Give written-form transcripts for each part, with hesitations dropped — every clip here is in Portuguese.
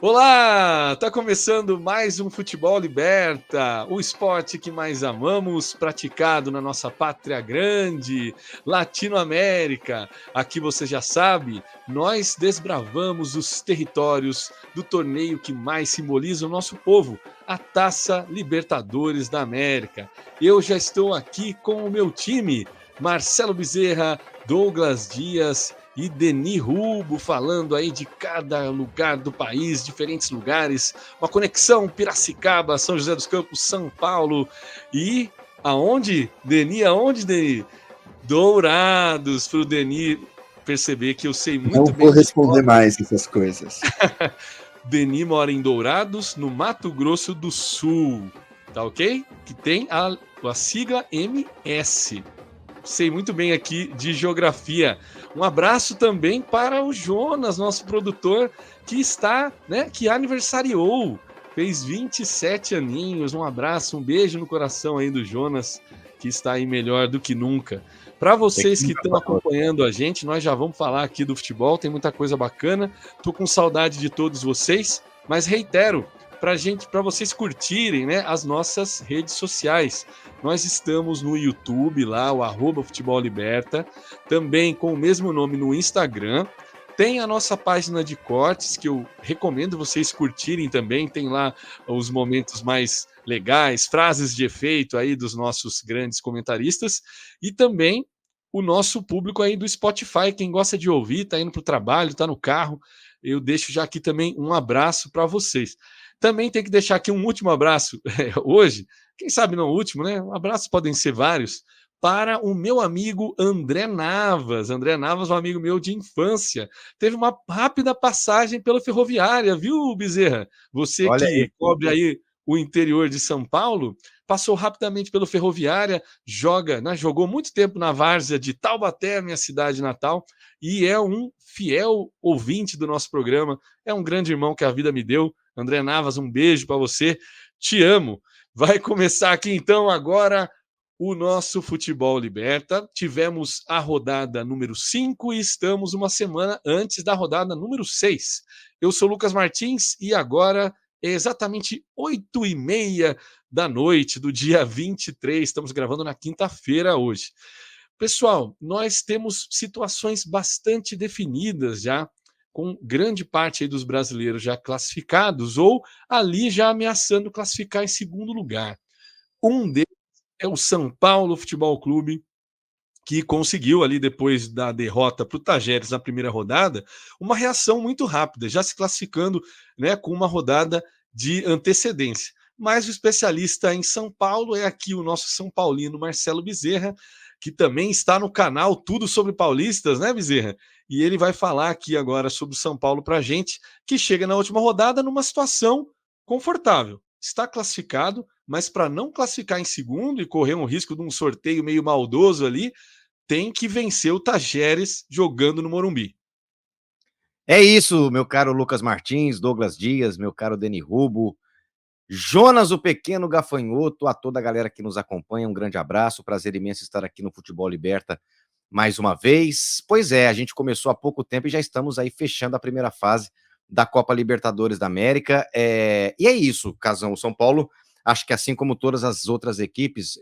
Olá! Tá começando mais um Futebol Liberta, o esporte que mais amamos, praticado na nossa pátria grande, Latinoamérica. Aqui você já sabe, nós desbravamos os territórios do torneio que mais simboliza o nosso povo, a Taça Libertadores da América. Eu já estou aqui com o meu time, Marcelo Bezerra, Douglas Dias e Deni Rubo falando aí de cada lugar do país, diferentes lugares, uma conexão Piracicaba, São José dos Campos, São Paulo e aonde, Deni? Aonde, Deni? Dourados, para o Deni perceber que eu sei Não muito vou bem de responder rota. mais essas coisas. Deni mora em Dourados, no Mato Grosso do Sul, tá ok? Que tem a sigla MS. Sei muito bem aqui de geografia. Um abraço também para o Jonas, nosso produtor, que está, né, que aniversariou, fez 27 aninhos. Um abraço, um beijo no coração aí do Jonas, que está aí melhor do que nunca. Para vocês que estão acompanhando a gente, nós já vamos falar aqui do futebol, tem muita coisa bacana. Tô com saudade de todos vocês, mas reitero, para vocês curtirem, né, as nossas redes sociais. Nós estamos no YouTube, lá, o Futebol Liberta, também com o mesmo nome no Instagram. Tem a nossa página de cortes, que eu recomendo vocês curtirem também. Tem lá os momentos mais legais, frases de efeito aí dos nossos grandes comentaristas. E também o nosso público aí do Spotify. Quem gosta de ouvir, tá indo para o trabalho, tá no carro. Eu deixo já aqui também um abraço para vocês. Também tem que deixar aqui um último abraço hoje, quem sabe não o último, né? Um abraço podem ser vários, para o meu amigo André Navas. André Navas, um amigo meu de infância. Teve uma rápida passagem pela Ferroviária, viu, Bezerra? Você Olha que aí. cobre aí o interior de São Paulo, passou rapidamente pelo Ferroviária, joga, né, jogou muito tempo na várzea de Taubaté, minha cidade natal, e é um fiel ouvinte do nosso programa. É um grande irmão que a vida me deu. André Navas, um beijo para você. Te amo. Vai começar aqui então agora o nosso Futebol Liberta. Tivemos a rodada número 5 e estamos uma semana antes da rodada número 6. Eu sou Lucas Martins e agora é exatamente 8h30 da noite do dia 23. Estamos gravando na quinta-feira hoje. Pessoal, nós temos situações bastante definidas já, com grande parte aí dos brasileiros já classificados ou ali já ameaçando classificar em segundo lugar. Um deles é o São Paulo Futebol Clube, que conseguiu ali depois da derrota para o Tajeres na primeira rodada, uma reação muito rápida, já se classificando, né, com uma rodada de antecedência. Mas o especialista em São Paulo é aqui o nosso São Paulino Marcelo Bezerra, que também está no canal Tudo sobre Paulistas, né, Bezerra? E ele vai falar aqui agora sobre o São Paulo para a gente, que chega na última rodada numa situação confortável. Está classificado, mas para não classificar em segundo e correr um risco de um sorteio meio maldoso ali, tem que vencer o Tajeres jogando no Morumbi. É isso, meu caro Lucas Martins, Douglas Dias, meu caro Deni Rubo, Jonas, o pequeno gafanhoto, a toda a galera que nos acompanha, um grande abraço, prazer imenso estar aqui no Futebol Liberta mais uma vez. Pois é, a gente começou há pouco tempo e já estamos aí fechando a primeira fase da Copa Libertadores da América. E é isso, Casão, o São Paulo, acho que assim como todas as outras equipes,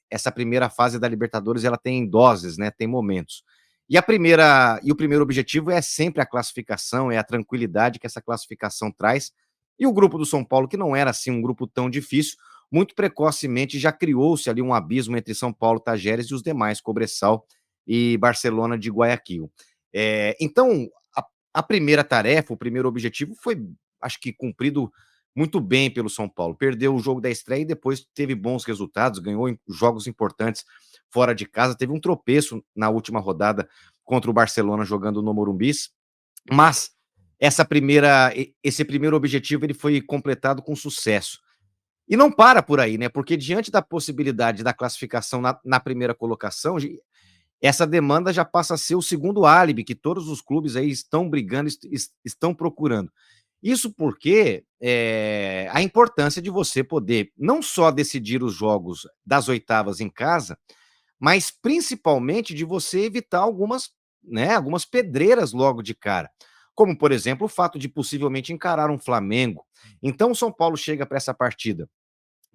essa primeira fase da Libertadores ela tem doses, né? Tem momentos. E o primeiro objetivo é sempre a classificação, é a tranquilidade que essa classificação traz. E o grupo do São Paulo, que não era assim um grupo tão difícil, muito precocemente já criou-se ali um abismo entre São Paulo, Tajeres e os demais, Cobressal e Barcelona de Guayaquil. Então, a primeira tarefa, o primeiro objetivo foi, acho que, cumprido muito bem pelo São Paulo. Perdeu o jogo da estreia e depois teve bons resultados, ganhou jogos importantes fora de casa, teve um tropeço na última rodada contra o Barcelona jogando no Morumbi, mas esse primeiro objetivo ele foi completado com sucesso. E não para por aí, né? Porque diante da possibilidade da classificação na primeira colocação, essa demanda já passa a ser o segundo álibi que todos os clubes aí estão brigando, estão procurando. Isso porque a importância de você poder não só decidir os jogos das oitavas em casa, mas principalmente de você evitar algumas pedreiras logo de cara. como, por exemplo, o fato de possivelmente encarar um Flamengo. Então, o São Paulo chega para essa partida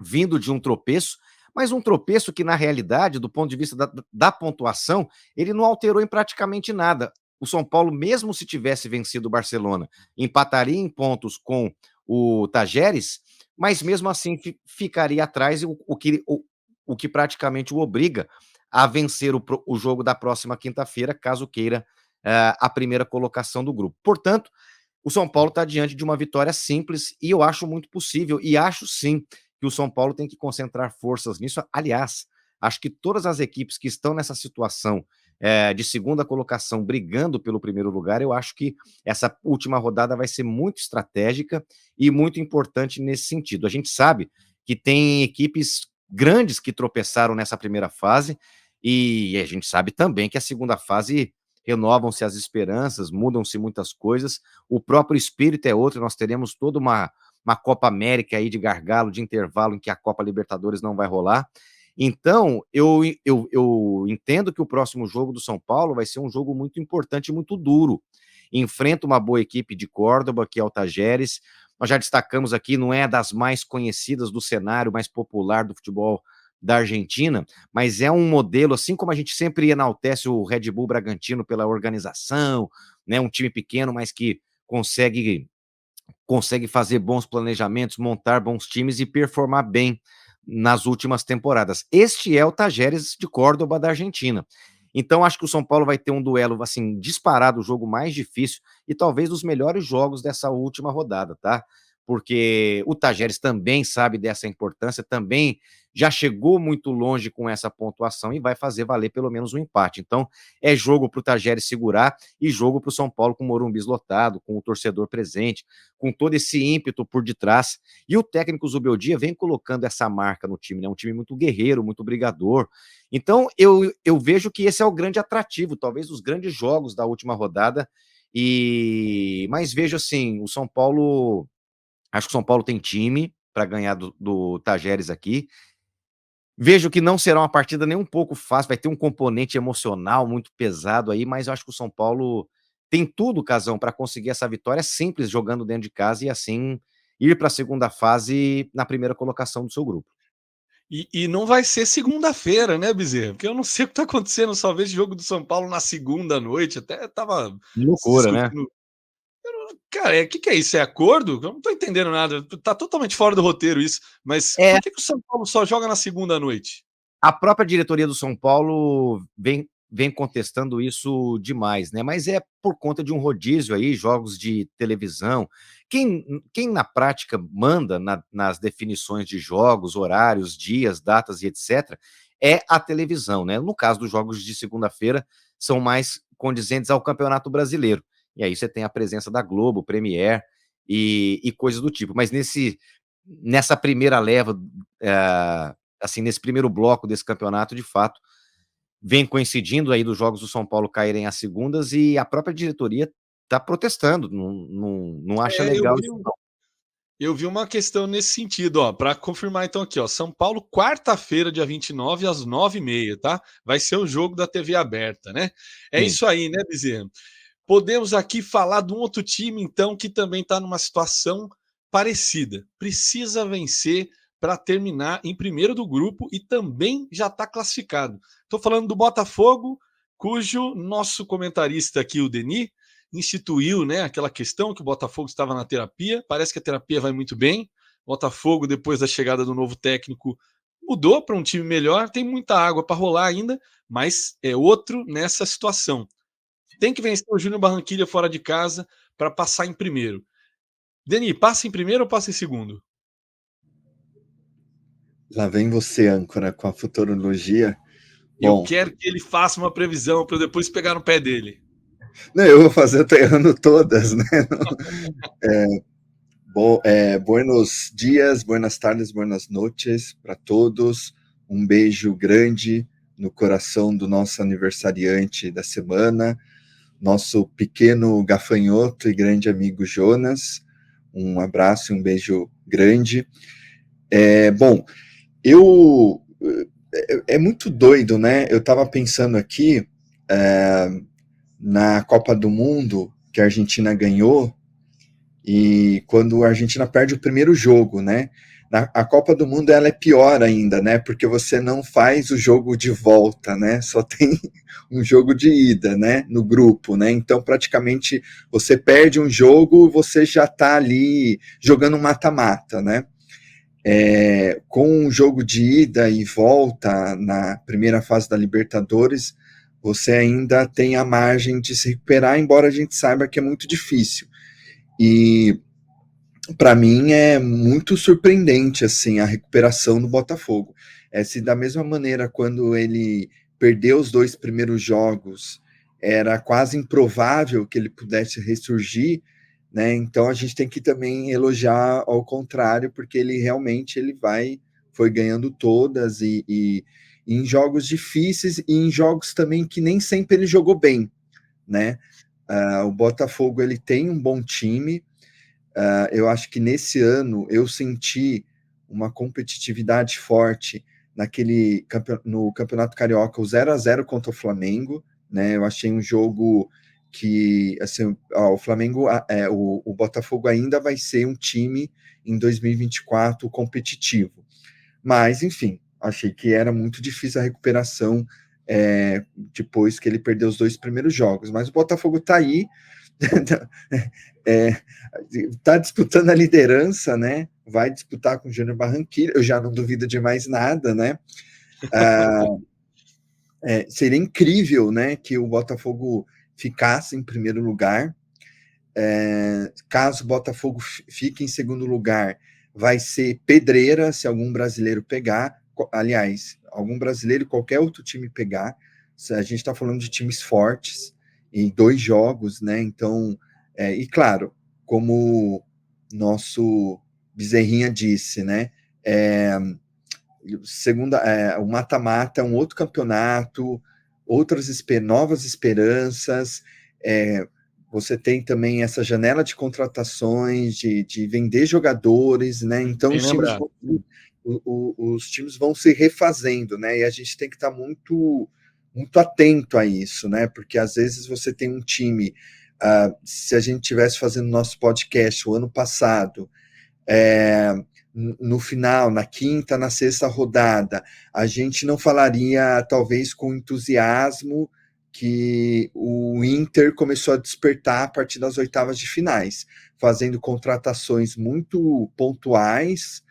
vindo de um tropeço, mas um tropeço que, na realidade, do ponto de vista da pontuação, ele não alterou em praticamente nada. O São Paulo, mesmo se tivesse vencido o Barcelona, empataria em pontos com o Tajeres, mas mesmo assim ficaria atrás, o que praticamente o obriga a vencer o jogo da próxima quinta-feira, caso queira a primeira colocação do grupo. Portanto, o São Paulo está diante de uma vitória simples e eu acho muito possível, e acho sim que o São Paulo tem que concentrar forças nisso. Aliás, acho que todas as equipes que estão nessa situação de segunda colocação, brigando pelo primeiro lugar, eu acho que essa última rodada vai ser muito estratégica e muito importante nesse sentido. A gente sabe que tem equipes grandes que tropeçaram nessa primeira fase, e a gente sabe também que a segunda fase renovam-se as esperanças, mudam-se muitas coisas, o próprio espírito é outro, nós teremos toda uma Copa América aí de gargalo, de intervalo, em que a Copa Libertadores não vai rolar. Então, eu entendo que o próximo jogo do São Paulo vai ser um jogo muito importante e muito duro. Enfrenta uma boa equipe de Córdoba, que é o Tajeres. Nós já destacamos aqui, não é das mais conhecidas do cenário mais popular do futebol da Argentina, mas é um modelo, assim como a gente sempre enaltece o Red Bull Bragantino pela organização, né, um time pequeno, mas que consegue fazer bons planejamentos, montar bons times e performar bem nas últimas temporadas. Este é o Tajeres de Córdoba da Argentina. Então, acho que o São Paulo vai ter um duelo, assim, disparado, o jogo mais difícil e talvez dos melhores jogos dessa última rodada, tá? Porque o Tajeres também sabe dessa importância, também já chegou muito longe com essa pontuação e vai fazer valer pelo menos um empate. Então, é jogo para o Tajeres segurar e jogo para o São Paulo com o Morumbi lotado, com o torcedor presente, com todo esse ímpeto por detrás. E o técnico Zubeldia vem colocando essa marca no time, né? Um time muito guerreiro, muito brigador. Então, eu vejo que esse é o grande atrativo, talvez os grandes jogos da última rodada. Mas vejo assim, o São Paulo, acho que o São Paulo tem time para ganhar do Tajeres aqui. Vejo que não será uma partida nem um pouco fácil, vai ter um componente emocional muito pesado aí, mas eu acho que o São Paulo tem tudo, Casão, para conseguir essa vitória simples jogando dentro de casa e assim ir para a segunda fase na primeira colocação do seu grupo. E não vai ser segunda-feira, né, Bezerra? Porque eu não sei o que está acontecendo, só vejo jogo do São Paulo na segunda noite, até estava Loucura, né? discutindo. Cara, o que é isso? É acordo? Eu não tô entendendo nada. Tá totalmente fora do roteiro isso. Mas É, por que o São Paulo só joga na segunda noite? a própria diretoria do São Paulo vem contestando isso demais, né? Mas é por conta de um rodízio aí, jogos de televisão. Quem na prática manda nas definições de jogos, horários, dias, datas e etc., é a televisão, né? No caso dos jogos de segunda-feira, são mais condizentes ao Campeonato Brasileiro. E aí você tem a presença da Globo, Premier e coisas do tipo. Mas nessa primeira leva, assim, nesse primeiro bloco desse campeonato, de fato, vem coincidindo aí dos jogos do São Paulo caírem às segundas e a própria diretoria está protestando, não acha É, legal isso. eu vi uma questão nesse sentido, ó, para confirmar então aqui, ó, São Paulo, quarta-feira, dia 29, às 9h30, tá? Vai ser o jogo da TV aberta, né? É Sim. isso aí, né, Bezerra? Podemos aqui falar de um outro time, então, que também está numa situação parecida. Precisa vencer para terminar em primeiro do grupo e também já está classificado. Estou falando do Botafogo, cujo nosso comentarista aqui, o Denis, instituiu, né, aquela questão que o Botafogo estava na terapia. Parece que a terapia vai muito bem. Botafogo, depois da chegada do novo técnico, mudou para um time melhor. Tem muita água para rolar ainda, mas é outro nessa situação. Tem que vencer o Júnior Barranquilla fora de casa para passar em primeiro. Deni, passa em primeiro ou passa em segundo? Lá vem você, âncora, com a futurologia. Eu Bom, quero que ele faça uma previsão para eu depois pegar no pé dele. não, eu vou fazer, eu tô errando todas, né? Buenos dias, buenas tardes, buenas noches para todos. Um beijo grande no coração do nosso aniversariante da semana, nosso pequeno gafanhoto e grande amigo Jonas. Um abraço e um beijo grande. Bom, é muito doido, né? Eu estava pensando aqui na Copa do Mundo, que a Argentina ganhou, e quando a Argentina perde o primeiro jogo, né? A Copa do Mundo ela é pior ainda, né? Porque você não faz o jogo de volta, né? Só tem um jogo de ida, né? No grupo, né? Então, praticamente, você perde um jogo, você já está ali jogando mata-mata, né? Com um jogo de ida e volta na primeira fase da Libertadores, você ainda tem a margem de se recuperar, embora a gente saiba que é muito difícil. E para mim é muito surpreendente assim a recuperação do Botafogo. Se da mesma maneira quando ele perdeu os 2 primeiros jogos era quase improvável que ele pudesse ressurgir, né? Então a gente tem que também elogiar ao contrário, porque ele realmente foi ganhando todas e em jogos difíceis e em jogos também que nem sempre ele jogou bem, né? O Botafogo ele tem um bom time. Eu acho que nesse ano eu senti uma competitividade forte no Campeonato Carioca, o 0-0 contra o Flamengo, né? Eu achei um jogo que assim, o Flamengo, o Botafogo ainda vai ser um time em 2024 competitivo, mas enfim, achei que era muito difícil a recuperação depois que ele perdeu os 2 primeiros jogos, mas o Botafogo está aí. Está disputando a liderança, né? Vai disputar com o Júnior Barranquilla. Eu já não duvido de mais nada, né? Seria incrível, né, que o Botafogo ficasse em primeiro lugar. Caso o Botafogo fique em segundo lugar, vai ser pedreira se algum brasileiro pegar. Aliás, algum brasileiro, qualquer outro time pegar. A gente está falando de times fortes em 2 jogos, né? Então, e claro, como nosso Bezerrinha disse, né? O mata-mata é um outro campeonato, novas esperanças. Você tem também essa janela de contratações, de vender jogadores, né? Então os times vão se refazendo, né? E a gente tem que estar muito, muito atento a isso, né? Porque às vezes você tem um time, se a gente tivesse fazendo nosso podcast o ano passado, no final, na quinta, na sexta rodada, a gente não falaria, talvez, com entusiasmo que o Inter começou a despertar a partir das oitavas de finais, fazendo contratações muito pontuais,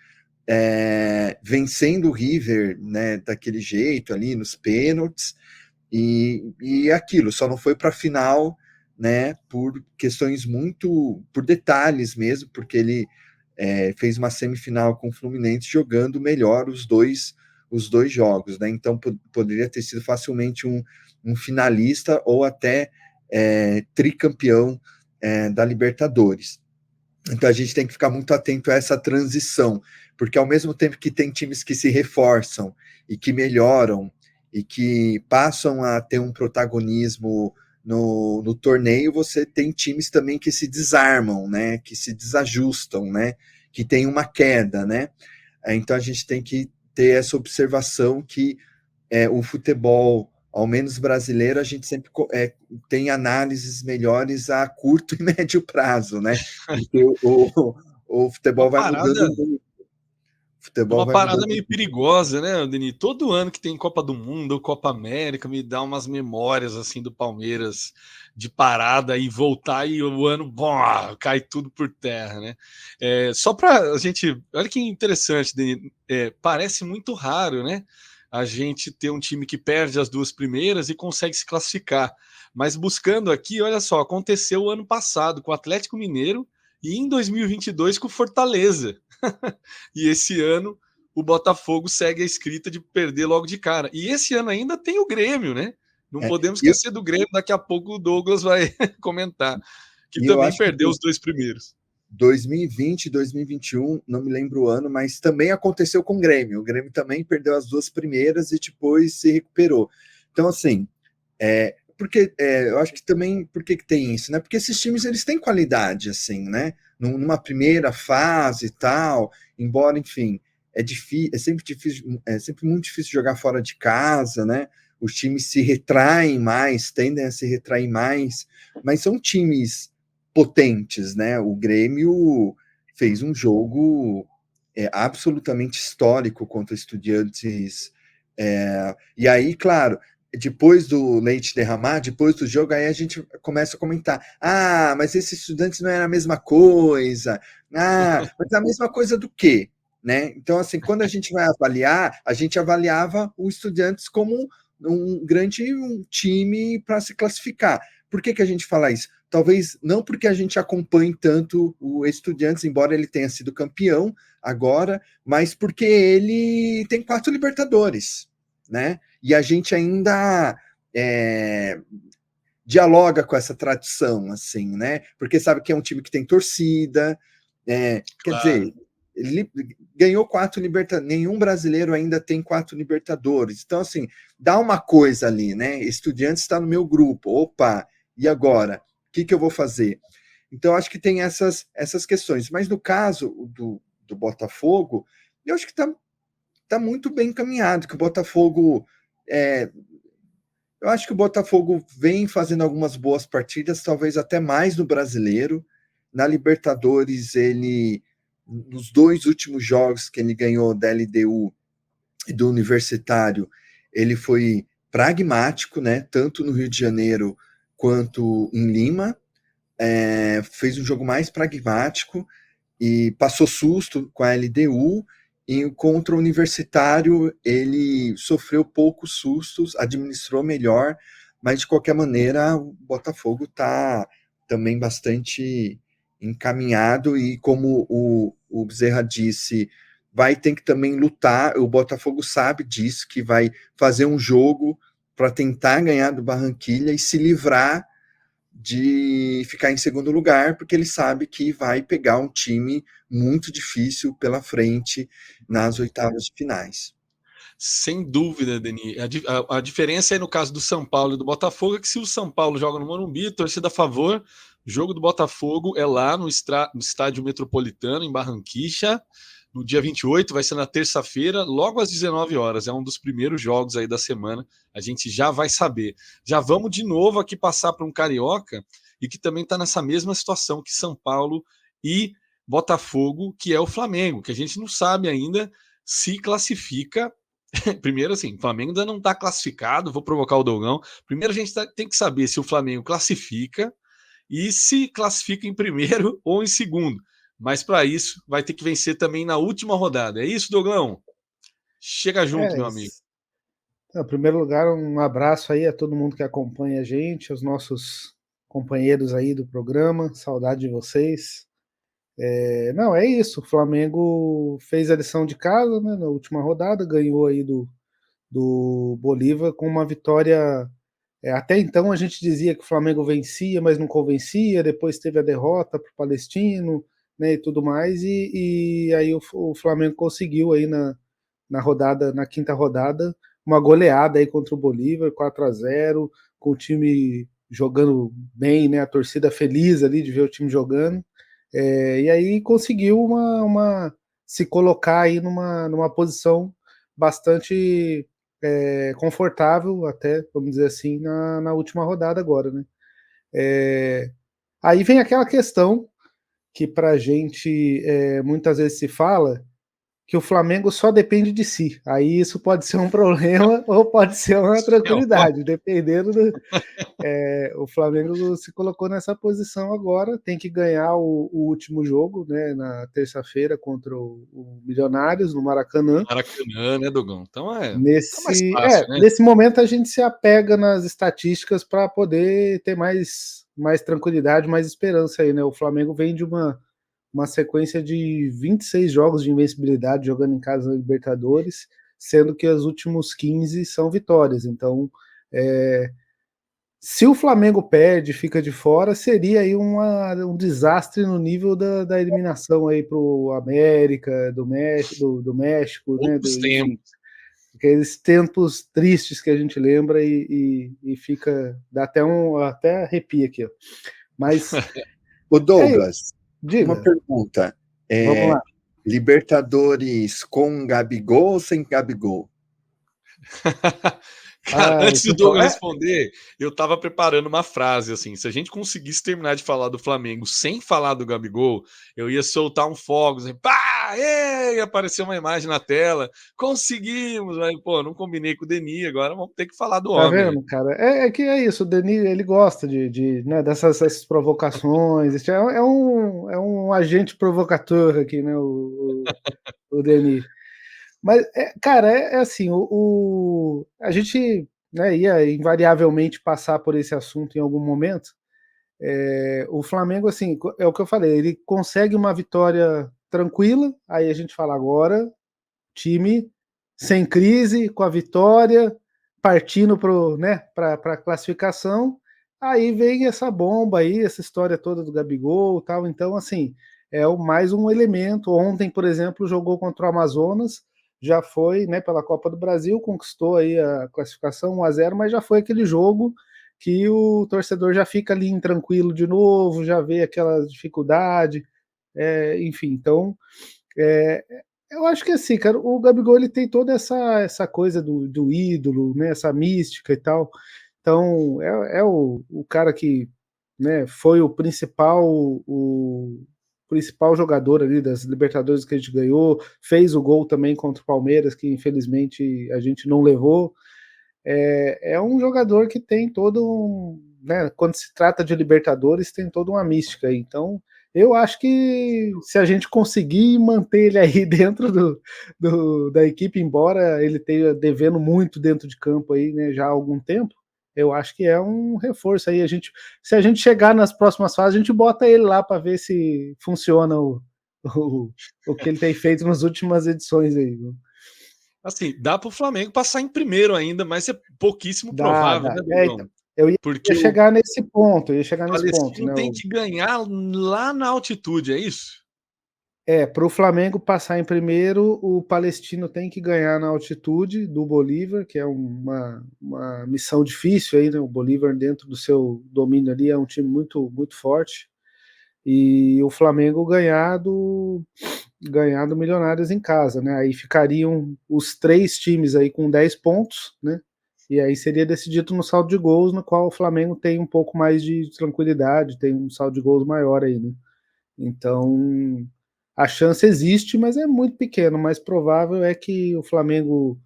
vencendo o River, né, daquele jeito ali nos pênaltis, e aquilo, só não foi para a final, né, por questões por detalhes mesmo, porque ele fez uma semifinal com o Fluminense jogando melhor os dois jogos, né? Então poderia ter sido facilmente um finalista ou até tricampeão da Libertadores. Então a gente tem que ficar muito atento a essa transição, porque ao mesmo tempo que tem times que se reforçam e que melhoram e que passam a ter um protagonismo no torneio, você tem times também que se desarmam, né? Que se desajustam, né? Que tem uma queda, né? Então a gente tem que ter essa observação que o futebol, ao menos brasileiro, a gente sempre tem análises melhores a curto e médio prazo, né? Porque o futebol vai mudando muito. É uma parada meio perigosa, né, Denis? Todo ano que tem Copa do Mundo ou Copa América me dá umas memórias assim do Palmeiras de parada e voltar e o ano cai tudo por terra, né? Só para a gente, olha que interessante, Denis, parece muito raro, né? A gente ter um time que perde as 2 primeiras e consegue se classificar. Mas buscando aqui, olha só, aconteceu o ano passado com o Atlético Mineiro e em 2022 com o Fortaleza. E esse ano o Botafogo segue a escrita de perder logo de cara. E esse ano ainda tem o Grêmio, né? Não podemos esquecer do Grêmio, daqui a pouco o Douglas vai comentar, que também perdeu os 2 primeiros. 2020 e 2021, não me lembro o ano, mas também aconteceu com o Grêmio. O Grêmio também perdeu as 2 primeiras e depois se recuperou. Então, assim, porque eu acho que também, por que tem isso, né? Porque esses times, eles têm qualidade, assim, né? Numa primeira fase e tal, embora, enfim, é sempre difícil, é sempre muito difícil jogar fora de casa, né? Os times se retraem mais, tendem a se retrair mais, mas são times potentes, né? O Grêmio fez um jogo absolutamente histórico contra Estudiantes. E aí, claro, depois do leite derramar, depois do jogo, aí a gente começa a comentar: ah, mas esses Estudiantes não era a mesma coisa. Ah, mas a mesma coisa do quê? Né? Então, assim, quando a gente vai avaliar, a gente avaliava o Estudiantes como um grande time para se classificar. Por que a gente fala isso? Talvez não porque a gente acompanhe tanto o Estudiantes, embora ele tenha sido campeão agora, mas porque ele tem 4 Libertadores, né? E a gente ainda dialoga com essa tradição, assim, né? Porque sabe que é um time que tem torcida, quer dizer, ele ganhou 4 Libertadores, nenhum brasileiro ainda tem 4 Libertadores. Então, assim, dá uma coisa ali, né? Estudiantes está no meu grupo, opa, e agora? O que eu vou fazer? Então, acho que tem essas questões. Mas no caso do Botafogo, eu acho que está muito bem encaminhado, que o Botafogo. Eu acho que o Botafogo vem fazendo algumas boas partidas, talvez até mais no Brasileiro. Na Libertadores, nos 2 últimos jogos que ele ganhou da LDU e do Universitário, ele foi pragmático, né? Tanto no Rio de Janeiro quanto em Lima. Fez um jogo mais pragmático e passou susto com a LDU, e contra o Universitário ele sofreu poucos sustos, administrou melhor, mas de qualquer maneira o Botafogo está também bastante encaminhado, e como o Bezerra disse, vai ter que também lutar. O Botafogo sabe disso, que vai fazer um jogo para tentar ganhar do Barranquilla e se livrar de ficar em segundo lugar, porque ele sabe que vai pegar um time muito difícil pela frente nas oitavas de finais. Sem dúvida, Deni. A diferença aí no caso do São Paulo e do Botafogo é que se o São Paulo joga no Morumbi, torcida a favor, o jogo do Botafogo é lá no Estádio Metropolitano, em Barranquilla, no dia 28, vai ser na terça-feira, logo às 19 horas. É um dos primeiros jogos aí da semana, a gente já vai saber. Já vamos de novo aqui passar para um carioca, e que também está nessa mesma situação que São Paulo e Botafogo, que é o Flamengo, que a gente não sabe ainda se classifica. Primeiro, assim, o Flamengo ainda não está classificado, vou provocar o Dogão. Primeiro, a gente tem que saber se o Flamengo classifica e se classifica em primeiro ou em segundo. Mas para isso, vai ter que vencer também na última rodada. É isso, Dogão? Chega junto, meu amigo. Em primeiro lugar, um abraço aí a todo mundo que acompanha a gente, aos nossos companheiros aí do programa. Saudade de vocês. Não, é isso. O Flamengo fez a lição de casa, né, na última rodada, ganhou aí do Bolívar com uma vitória. Até então a gente dizia que o Flamengo vencia, mas não convencia. Depois teve a derrota para o Palestino, né, e tudo mais. E aí o Flamengo conseguiu aí na quinta rodada, uma goleada aí contra o Bolívar, 4-0, com o time jogando bem, né, a torcida feliz ali de ver o time jogando. E aí conseguiu se colocar aí numa posição bastante confortável, até, vamos dizer assim, na última rodada agora, né? Aí vem aquela questão que pra gente muitas vezes se fala, que o Flamengo só depende de si. Aí isso pode ser um problema ou pode ser uma tranquilidade, dependendo do... o Flamengo se colocou nessa posição agora, tem que ganhar o último jogo, né, na terça-feira contra o Milionários, no Maracanã. Maracanã, né, Dogão? Então tá mais Nesse, fácil, né? nesse momento a gente se apega nas estatísticas para poder ter mais tranquilidade, mais esperança aí, né? O Flamengo vem de uma sequência de 26 jogos de invencibilidade jogando em casa na Libertadores, sendo que os últimos 15 são vitórias. Então, se o Flamengo perde, fica de fora, seria aí um desastre no nível da eliminação aí para o América, do México, né? Enfim, aqueles tempos tristes que a gente lembra e fica, dá até arrepia aqui, ó. Mas o Douglas, diga. Uma pergunta. Vamos lá. Libertadores com Gabigol ou sem Gabigol? Cara, Ai, antes do pessoal, Douglas responder, eu tava preparando uma frase assim. Se a gente conseguisse terminar de falar do Flamengo sem falar do Gabigol, eu ia soltar um fogo, assim, pá, ei, apareceu uma imagem na tela. Conseguimos, mas, pô, não combinei com o Denis, agora vamos ter que falar do tá homem aí. vendo, cara? É que é isso, o Denis, ele gosta né, dessas provocações. Este é um agente provocador aqui, né, o Denis. Mas, cara, é assim, a gente, né, ia invariavelmente passar por esse assunto em algum momento. O Flamengo, assim, é o que eu falei, ele consegue uma vitória tranquila, aí a gente fala agora, time sem crise, com a vitória, partindo para a classificação, aí vem essa bomba aí, essa história toda do Gabigol e tal, então, assim, mais um elemento. Ontem, por exemplo, jogou contra o Amazonas, já foi, né, pela Copa do Brasil, conquistou aí a classificação 1-0, mas já foi aquele jogo que o torcedor já fica ali intranquilo de novo, já vê aquela dificuldade, enfim, então, é, eu acho que assim, cara, o Gabigol ele tem toda essa coisa do ídolo, né, essa mística e tal. Então, é o cara que, né, foi o principal jogador ali das Libertadores que a gente ganhou, fez o gol também contra o Palmeiras, que infelizmente a gente não levou. É um jogador que tem todo um, né, quando se trata de Libertadores, tem toda uma mística aí. Então, eu acho que se a gente conseguir manter ele aí dentro da equipe, embora ele esteja devendo muito dentro de campo aí, né, já há algum tempo, eu acho que é um reforço aí. Se a gente chegar nas próximas fases, a gente bota ele lá para ver se funciona o, o que ele tem feito nas últimas edições aí. Viu? Assim, dá para o Flamengo passar em primeiro ainda, mas é pouquíssimo Dá, provável, dá. né, Então, Dogão? eu ia Porque o chegar nesse ponto, Palestino né? tem que ganhar lá na altitude, é isso? Para o Flamengo passar em primeiro, o Palestino tem que ganhar na altitude do Bolívar, que é uma missão difícil aí, né? O Bolívar, dentro do seu domínio ali, é um time muito, muito forte. E o Flamengo ganhar do Milionários em casa, né? Aí ficariam os três times aí com 10 pontos, né? E aí seria decidido no saldo de gols, no qual o Flamengo tem um pouco mais de tranquilidade, tem um saldo de gols maior aí, né? Então, a chance existe, mas é muito pequeno. O mais provável é que o Flamengo,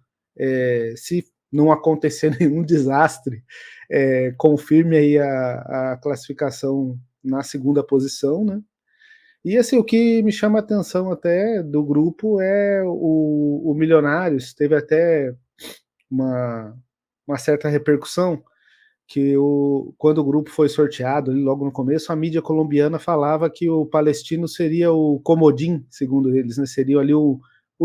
se não acontecer nenhum desastre, confirme aí a classificação na segunda posição, né? E assim, o que me chama a atenção até do grupo é o Milionários. Teve até uma, uma certa repercussão que quando o grupo foi sorteado, ali logo no começo, a mídia colombiana falava que o Palestino seria o comodim, segundo eles, né? Seria ali o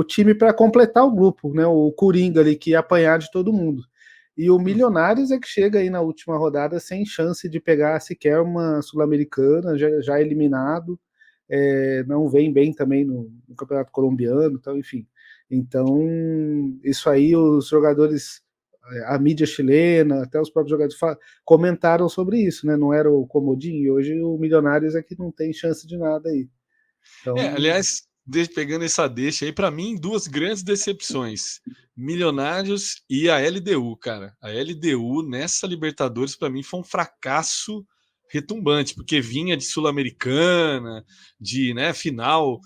time para completar o grupo, né? O Coringa ali que ia apanhar de todo mundo. E o Milionários é que chega aí na última rodada sem chance de pegar sequer uma Sul-Americana, já eliminado, não vem bem também no Campeonato Colombiano, então, enfim. Então, isso aí os jogadores, a mídia chilena, até os próprios jogadores comentaram sobre isso, né? Não era o Comodinho, e hoje o Milionários é que não tem chance de nada aí. Então, Aliás, pegando essa deixa aí, para mim, duas grandes decepções: Milionários e a LDU, cara. A LDU nessa Libertadores, para mim, foi um fracasso retumbante, porque vinha de Sul-Americana, de, né, final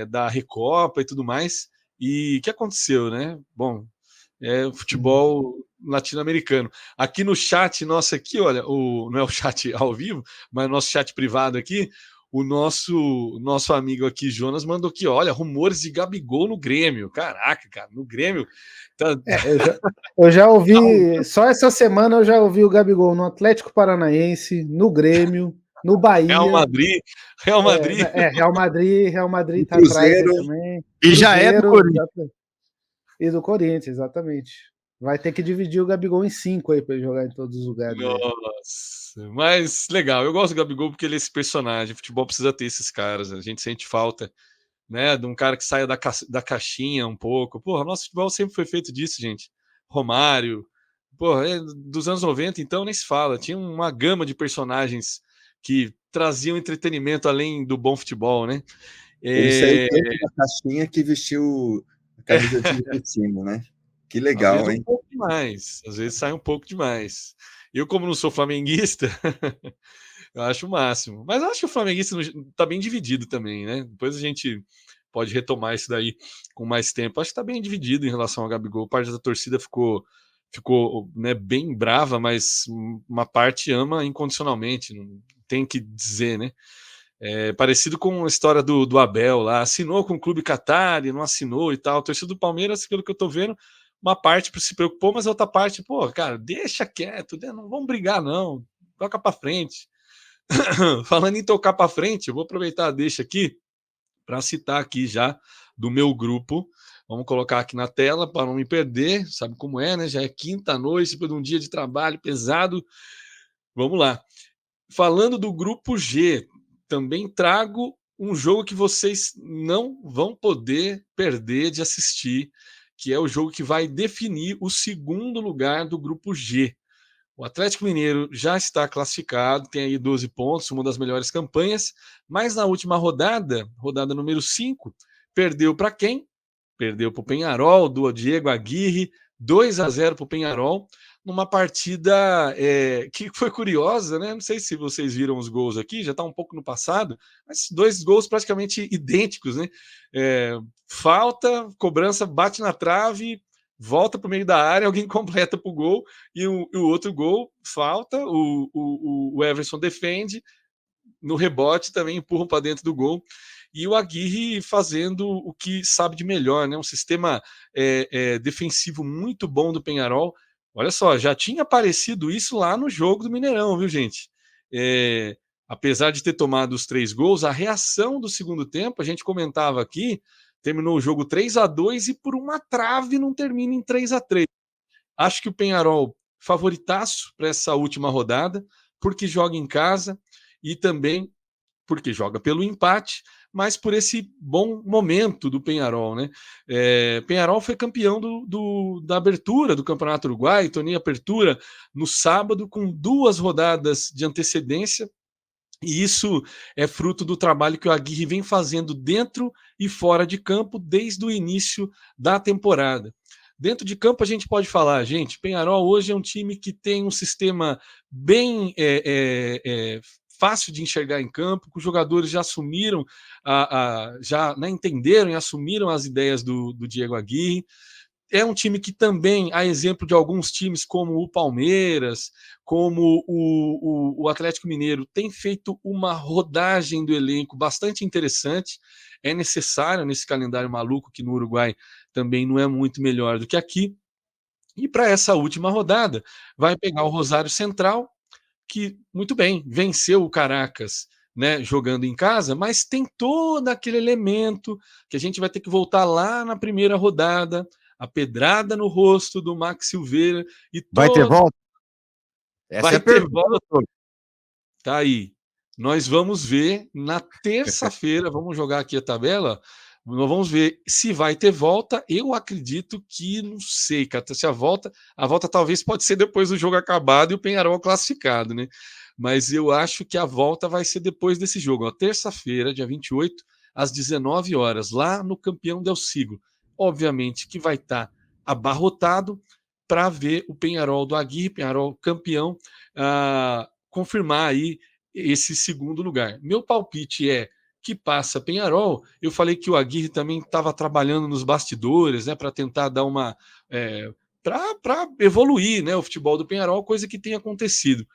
da Recopa e tudo mais. E o que aconteceu, né? Bom, o futebol latino-americano. Aqui no chat nosso aqui, olha, não é o chat ao vivo, mas o nosso chat privado aqui, o nosso amigo aqui, Jonas, mandou aqui, olha, rumores de Gabigol no Grêmio. Caraca, cara, no Grêmio. Tá... eu já ouvi, só essa semana eu já ouvi o Gabigol no Atlético Paranaense, no Grêmio, no Bahia. Real Madrid. Real Madrid tá atrás aí Cruzeiro. também. E já é do Corinthians. E do Corinthians, exatamente. Vai ter que dividir o Gabigol em 5 aí para ele jogar em todos os lugares. Nossa, mas legal. Eu gosto do Gabigol porque ele é esse personagem. O futebol precisa ter esses caras. A gente sente falta, né, de um cara que saia da caixinha um pouco. Porra, nosso futebol sempre foi feito disso, gente. Romário, porra, dos anos 90, então nem se fala. Tinha uma gama de personagens que traziam entretenimento além do bom futebol, né? Ele saiu tanto da caixinha que vestiu a camisa de time, né? Que Talvez legal, hein? demais. Às vezes sai um pouco demais. Eu, como não sou flamenguista, eu acho o máximo. Mas eu acho que o flamenguista tá bem dividido também, né? Depois a gente pode retomar isso daí com mais tempo. Acho que tá bem dividido em relação ao Gabigol. Parte da torcida ficou né, bem brava, mas uma parte ama incondicionalmente, não tem que dizer, né? É parecido com a história do Abel lá, assinou com o clube Qatari, não assinou e tal. A torcida do Palmeiras, pelo que eu tô vendo, uma parte se preocupou, mas a outra parte, pô, cara, deixa quieto, não vamos brigar não, toca para frente. Falando em tocar para frente, eu vou aproveitar a deixa aqui para citar aqui já do meu grupo. Vamos colocar aqui na tela para não me perder, sabe como é, né? Já é quinta-noite, depois de um dia de trabalho pesado. Vamos lá. Falando do grupo G, também trago um jogo que vocês não vão poder perder de assistir, que é o jogo que vai definir o segundo lugar do grupo G. O Atlético Mineiro já está classificado, tem aí 12 pontos, uma das melhores campanhas, mas na última rodada, rodada número 5, perdeu para quem? Perdeu para o Peñarol, do Diego Aguirre, 2-0 para o Peñarol, numa partida que foi curiosa, né? Não sei se vocês viram os gols aqui, já está um pouco no passado, mas 2 gols praticamente idênticos, né? Falta, cobrança, bate na trave, volta para o meio da área, alguém completa para o gol, e o outro gol, falta, o Everson defende, no rebote também empurram para dentro do gol, e o Aguirre fazendo o que sabe de melhor, né? Um sistema defensivo muito bom do Peñarol. Olha só, já tinha aparecido isso lá no jogo do Mineirão, viu, gente? Apesar de ter tomado os 3 gols, a reação do segundo tempo, a gente comentava aqui, terminou o jogo 3-2 e por uma trave não termina em 3-3. Acho que o Peñarol favoritaço para essa última rodada, porque joga em casa e também porque joga pelo empate, mas por esse bom momento do Peñarol, né? Peñarol foi campeão da abertura do Campeonato Uruguai, torneio Apertura, no sábado, com 2 rodadas de antecedência, e isso é fruto do trabalho que o Aguirre vem fazendo dentro e fora de campo desde o início da temporada. Dentro de campo a gente pode falar, gente, Peñarol hoje é um time que tem um sistema bem fácil de enxergar em campo, que os jogadores já assumiram, já entenderam e assumiram as ideias do Diego Aguirre. É um time que também, a exemplo de alguns times como o Palmeiras, como o Atlético Mineiro, tem feito uma rodagem do elenco bastante interessante. É necessário nesse calendário maluco, que no Uruguai também não é muito melhor do que aqui. E para essa última rodada, vai pegar o Rosário Central, que, muito bem, venceu o Caracas, né, jogando em casa, mas tem todo aquele elemento que a gente vai ter que voltar lá na primeira rodada, a pedrada no rosto do Max Silveira e Vai ter volta? Essa vai é a ter pergunta. volta. Tá aí. Nós vamos ver na terça-feira, vamos jogar aqui a tabela, nós vamos ver se vai ter volta. Eu acredito que, não sei, cara, se a volta talvez pode ser depois do jogo acabado e o Peñarol classificado, né? Mas eu acho que a volta vai ser depois desse jogo, terça-feira, dia 28, às 19 horas, lá no Campeão del Siglo. Obviamente que vai estar abarrotado para ver o Peñarol do Aguirre, Peñarol campeão, confirmar aí esse segundo lugar. Meu palpite é que passa Peñarol. Eu falei que o Aguirre também estava trabalhando nos bastidores, né, para tentar dar uma para evoluir, né, o futebol do Peñarol, coisa que tem acontecido.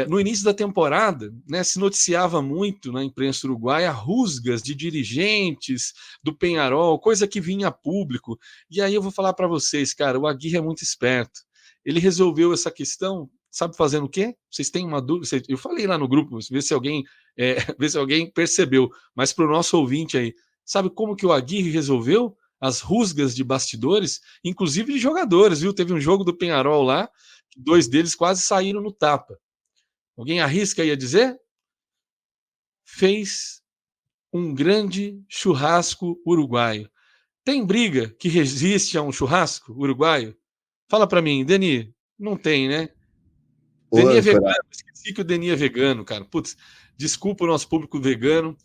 No início da temporada, né, se noticiava muito na imprensa uruguaia rusgas de dirigentes do Peñarol, coisa que vinha a público. E aí eu vou falar para vocês, cara, o Aguirre é muito esperto. Ele resolveu essa questão, sabe fazendo o quê? Vocês têm uma dúvida? Eu falei lá no grupo, ver se alguém, ver se alguém percebeu. Mas para o nosso ouvinte aí, sabe como que o Aguirre resolveu as rusgas de bastidores, inclusive de jogadores, viu? Teve um jogo do Peñarol lá, 2 deles quase saíram no tapa. Alguém arrisca aí a dizer? Fez um grande churrasco uruguaio. Tem briga que resiste a um churrasco uruguaio? Fala para mim, Deni. Não tem, né? Deni é vegano. Esqueci que o Deni é vegano, cara. Putz, desculpa o nosso público vegano.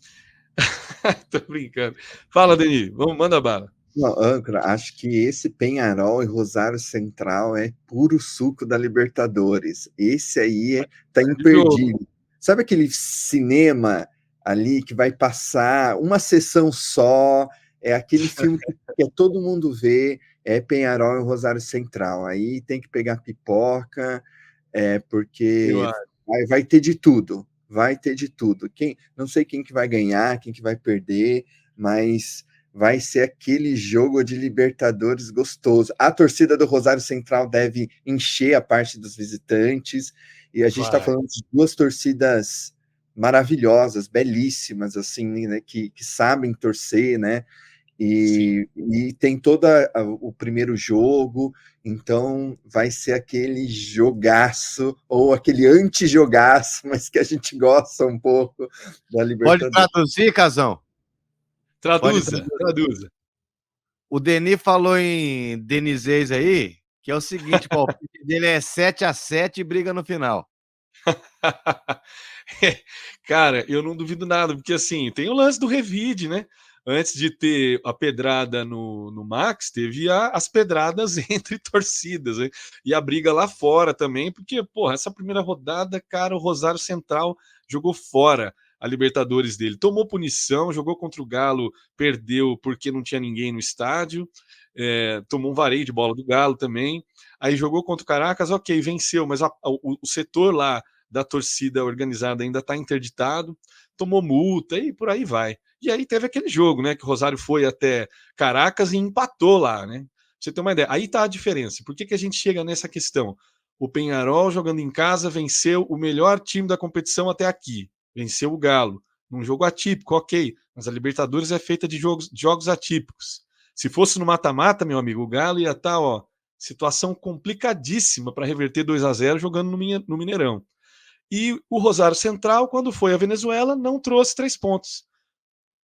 Tô brincando. Fala, Deni. Vamos, manda bala. Não, âncora, acho que esse Peñarol e Rosário Central é puro suco da Libertadores. Esse aí tá De jogo. imperdível. Sabe aquele cinema ali que vai passar uma sessão só? É aquele filme que todo mundo vê, é Peñarol e Rosário Central. Aí tem que pegar pipoca, Eu porque acho. vai ter de tudo. Vai ter de tudo. Não sei quem que vai ganhar, quem que vai perder, mas vai ser aquele jogo de Libertadores gostoso. A torcida do Rosário Central deve encher a parte dos visitantes, e a gente está Vai. falando de duas torcidas maravilhosas, belíssimas, assim, né, que sabem torcer, né? Sim. E tem todo o primeiro jogo, então vai ser aquele jogaço, ou aquele anti-jogaço, mas que a gente gosta um pouco da Pode Libertadores. traduzir, Casão? Pode Traduza, traduzir. traduza. O Denis falou em Denisês aí, que é o seguinte, o palpite dele é 7-7 e briga no final. Cara, eu não duvido nada, porque assim, tem o lance do revide, né? Antes de ter a pedrada no Max, teve as pedradas entre torcidas, né? E a briga lá fora também, porque, porra, essa primeira rodada, cara, o Rosário Central jogou fora a Libertadores dele. Tomou punição, jogou contra o Galo, perdeu porque não tinha ninguém no estádio, tomou um vareio de bola do Galo também. Aí jogou contra o Caracas, ok, venceu, mas o setor lá da torcida organizada ainda está interditado, tomou multa e por aí vai. E aí teve aquele jogo, né? Que o Rosário foi até Caracas e empatou lá, né? Pra você ter uma ideia. Aí tá a diferença. Por que a gente chega nessa questão? O Peñarol, jogando em casa, venceu o melhor time da competição até aqui. Venceu o Galo. Num jogo atípico, ok. Mas a Libertadores é feita de jogos atípicos. Se fosse no mata-mata, meu amigo, o Galo ia estar, ó, situação complicadíssima para reverter 2-0 jogando no Mineirão. E o Rosário Central, quando foi à Venezuela, não trouxe 3 pontos.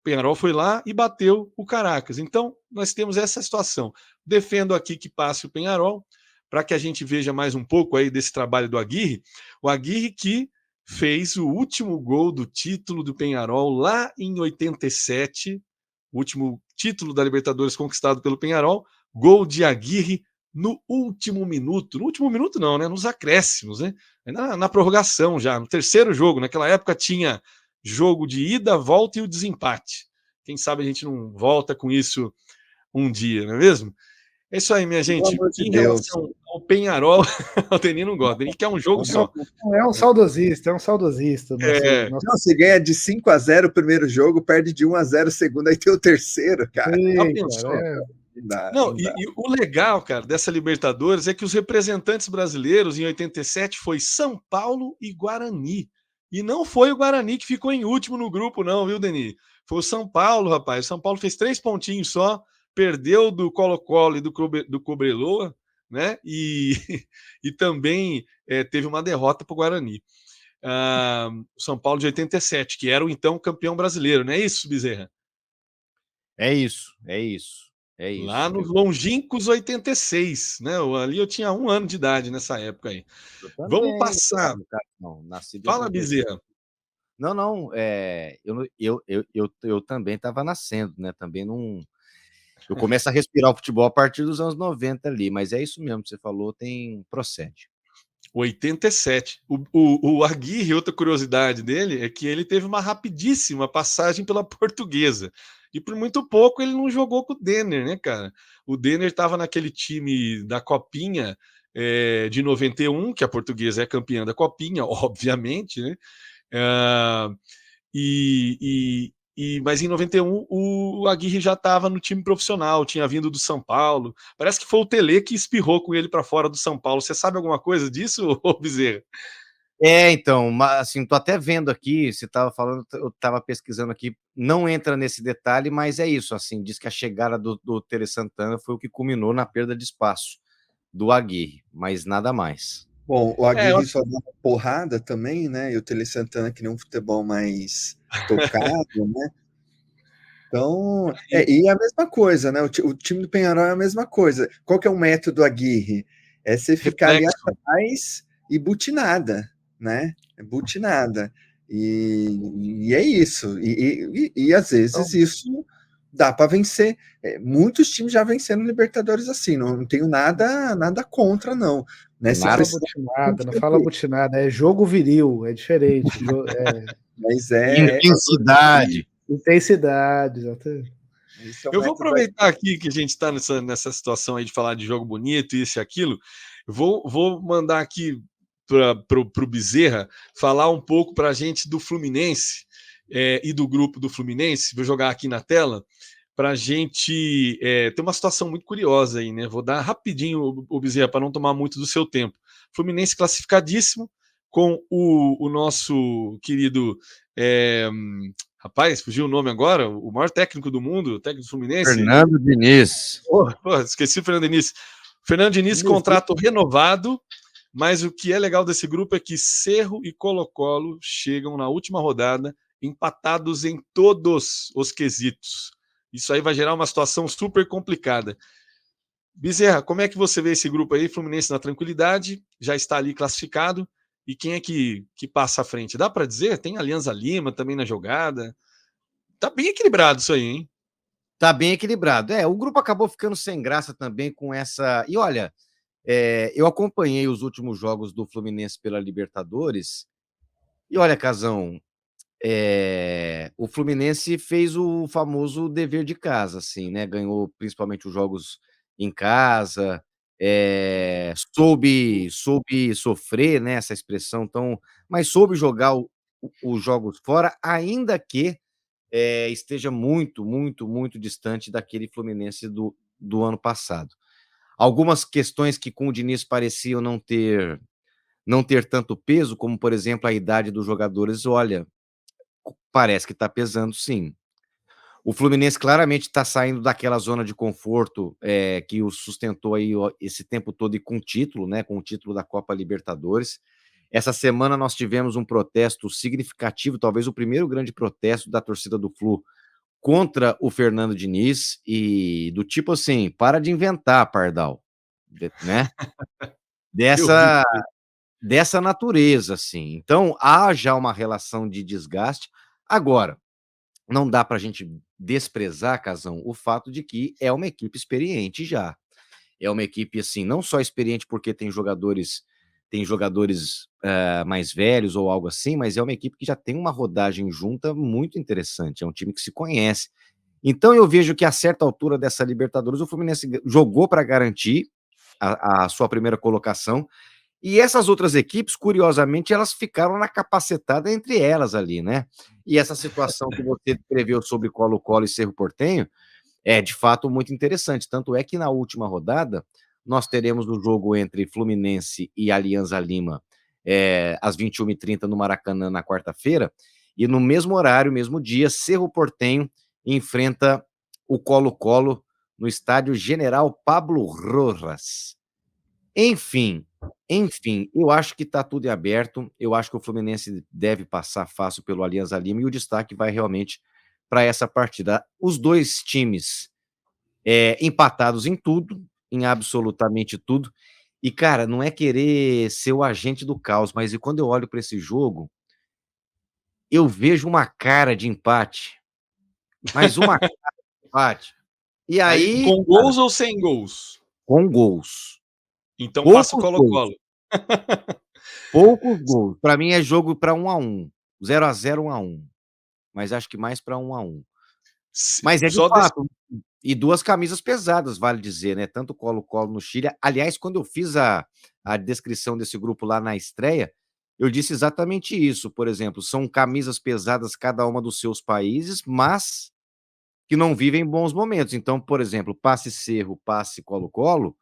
O Peñarol foi lá e bateu o Caracas. Então, nós temos essa situação. Defendo aqui que passe o Peñarol, para que a gente veja mais um pouco aí desse trabalho do Aguirre. O Aguirre que fez o último gol do título do Peñarol lá em 87, o último título da Libertadores conquistado pelo Peñarol, gol de Aguirre no último minuto não, né? Nos acréscimos, né? Na prorrogação já, no terceiro jogo. Naquela época tinha jogo de ida, volta e o desempate. Quem sabe a gente não volta com isso um dia, não é mesmo? É isso aí, minha Pelo gente. amor de Em Deus. relação ao Penharol, o Denis não gosta. Ele quer um jogo só. É um saudosista, é um saudosista. É. Não, você ganha de 5-0 o primeiro jogo, perde de 1-0 o segundo, aí tem o terceiro, cara. Já Sim, pensou? cara, Não dá, Não, não e, dá. e o legal, cara, dessa Libertadores é que os representantes brasileiros em 87 foi São Paulo e Guarani. E não foi o Guarani que ficou em último no grupo, não, viu, Denis? Foi o São Paulo, rapaz. O São Paulo fez 3 pontinhos só, perdeu do Colo-Colo e do Cobreloa, né? E, e também teve uma derrota para o Guarani. O São Paulo de 87, que era o então campeão brasileiro, não é isso, Bezerra? É isso, é isso, é Lá isso. nos longínquos 86, né? Ali eu tinha 1 ano de idade nessa época aí. Eu Vamos também, passar. não, nascido em Fala, 86. Bezerra. Não, eu também estava nascendo, né? Também não. Eu começo a respirar o futebol a partir dos anos 90 ali, mas é isso mesmo que você falou, procede. 87. O Aguirre, outra curiosidade dele é que ele teve uma rapidíssima passagem pela Portuguesa. E por muito pouco ele não jogou com o Denner, né, cara? O Denner estava naquele time da Copinha de 91, que a Portuguesa é campeã da Copinha, obviamente, né? Uh, mas em 91 o Aguirre já estava no time profissional, tinha vindo do São Paulo. Parece que foi o Tele que espirrou com ele para fora do São Paulo. Você sabe alguma coisa disso, Bezerra? Então, assim, tô até vendo aqui, você estava falando, eu estava pesquisando aqui, não entra nesse detalhe, mas é isso, assim, diz que a chegada do Tele Santana foi o que culminou na perda de espaço do Aguirre, mas nada mais. Bom, o Aguirre só dá uma porrada também, né? E o Tele Santana que nem um futebol mais tocado, né? Então, e a mesma coisa, né? O time do Peñarol é a mesma coisa. Qual que é o método Aguirre? É você ficar ali atrás e butinada, né? Butinada. E é isso. E às vezes isso dá para vencer. Muitos times já venceram Libertadores assim, não tenho nada contra, não. Né? Não fala butinada, não fala butinada, é jogo viril, é diferente. Mas intensidade. Intensidade, exatamente. Eu vou aproveitar aqui que a gente está nessa situação aí de falar de jogo bonito, isso e aquilo. Vou mandar aqui para o Bezerra falar um pouco para a gente do Fluminense e do grupo do Fluminense. Vou jogar aqui na tela para a gente ter uma situação muito curiosa aí, né? Vou dar rapidinho o Bezerra para não tomar muito do seu tempo. Fluminense classificadíssimo com o nosso querido rapaz, fugiu o nome agora, o maior técnico do mundo, o técnico do Fluminense. Fernando Diniz. Esqueci o Fernando Diniz. Fernando Diniz, contrato renovado, mas o que é legal desse grupo é que Cerro e Colo-Colo chegam na última rodada empatados em todos os quesitos. Isso aí vai gerar uma situação super complicada. Bezerra, como é que você vê esse grupo aí? Fluminense na tranquilidade, já está ali classificado. E quem é que passa à frente? Dá para dizer? Tem Alianza Lima também na jogada. Tá bem equilibrado isso aí, hein? Tá bem equilibrado. O grupo acabou ficando sem graça também com essa... E olha, eu acompanhei os últimos jogos do Fluminense pela Libertadores. E olha, Casão, o Fluminense fez o famoso dever de casa, assim, né? Ganhou principalmente os jogos em casa, soube sofrer, né? Essa expressão tão... Mas soube jogar os jogos fora, ainda que esteja muito, muito, muito distante daquele Fluminense do ano passado. Algumas questões que com o Diniz pareciam não ter tanto peso, como, por exemplo, a idade dos jogadores, olha, parece que está pesando, sim. O Fluminense claramente está saindo daquela zona de conforto que o sustentou aí esse tempo todo e com título, né? Com o título da Copa Libertadores. Essa semana nós tivemos um protesto significativo, talvez o primeiro grande protesto da torcida do Flu contra o Fernando Diniz, e do tipo assim, para de inventar, Pardal, né? Dessa natureza, assim. Então, há já uma relação de desgaste. Agora, não dá para a gente desprezar, Casão, o fato de que é uma equipe experiente já. É uma equipe, assim, não só experiente porque tem jogadores mais velhos ou algo assim, mas é uma equipe que já tem uma rodagem junta muito interessante. É um time que se conhece. Então eu vejo que a certa altura dessa Libertadores o Fluminense jogou para garantir a sua primeira colocação, e essas outras equipes, curiosamente, elas ficaram na capacetada entre elas ali, né? E essa situação que você descreveu sobre Colo-Colo e Cerro Porteño é de fato muito interessante. Tanto é que na última rodada nós teremos o jogo entre Fluminense e Alianza Lima às 21h30 no Maracanã na quarta-feira, e no mesmo horário, mesmo dia, Cerro Porteño enfrenta o Colo-Colo no estádio General Pablo Rojas. Enfim, eu acho que está tudo em aberto. Eu acho que o Fluminense deve passar fácil pelo Alianza Lima, e o destaque vai realmente para essa partida. Os dois times empatados em tudo, em absolutamente tudo. E, cara, não é querer ser o agente do caos, mas quando eu olho para esse jogo, eu vejo uma cara de empate. Mas uma cara de empate. E aí, com gols ou sem gols? Com gols. Então passa o Colo-Colo. Poucos gols. Para mim é jogo para 1-1. 0-0, 1-1. Mas acho que mais para 1-1. Mas é de fato. E duas camisas pesadas, vale dizer, né? Tanto Colo-Colo no Chile. Aliás, quando eu fiz a descrição desse grupo lá na estreia, eu disse exatamente isso. Por exemplo, são camisas pesadas cada uma dos seus países, mas que não vivem bons momentos. Então, por exemplo, passe Cerro, passe Colo-Colo,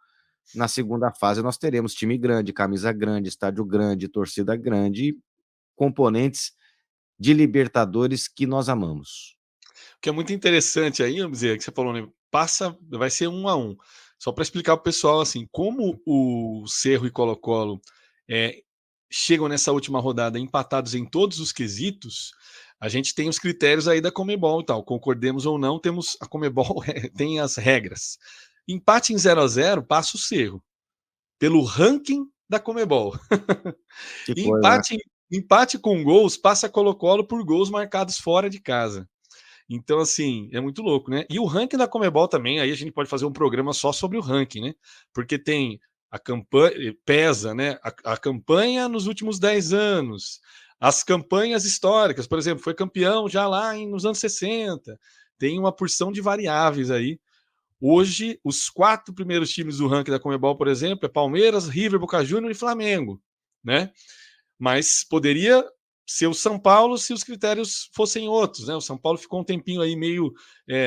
na segunda fase nós teremos time grande, camisa grande, estádio grande, torcida grande, componentes de Libertadores que nós amamos. O que é muito interessante aí, vamos dizer, que você falou, né? Vai ser 1-1. Só para explicar para o pessoal, assim, como o Cerro e Colo-Colo chegam nessa última rodada empatados em todos os quesitos, a gente tem os critérios aí da Conmebol e tal. Concordemos ou não, temos a Conmebol tem as regras. Empate em 0-0 passa o Cerro, pelo ranking da Conmebol. Empate com gols passa Colo-Colo por gols marcados fora de casa. Então, assim, é muito louco, né? E o ranking da Conmebol também, aí a gente pode fazer um programa só sobre o ranking, né? Porque tem a campanha, pesa, né? A campanha nos últimos 10 anos, as campanhas históricas, por exemplo, foi campeão já lá nos anos 60, tem uma porção de variáveis aí. Hoje, os 4 primeiros times do ranking da Conmebol, por exemplo, é Palmeiras, River, Boca Juniors e Flamengo, né? Mas poderia ser o São Paulo se os critérios fossem outros, né? O São Paulo ficou um tempinho aí meio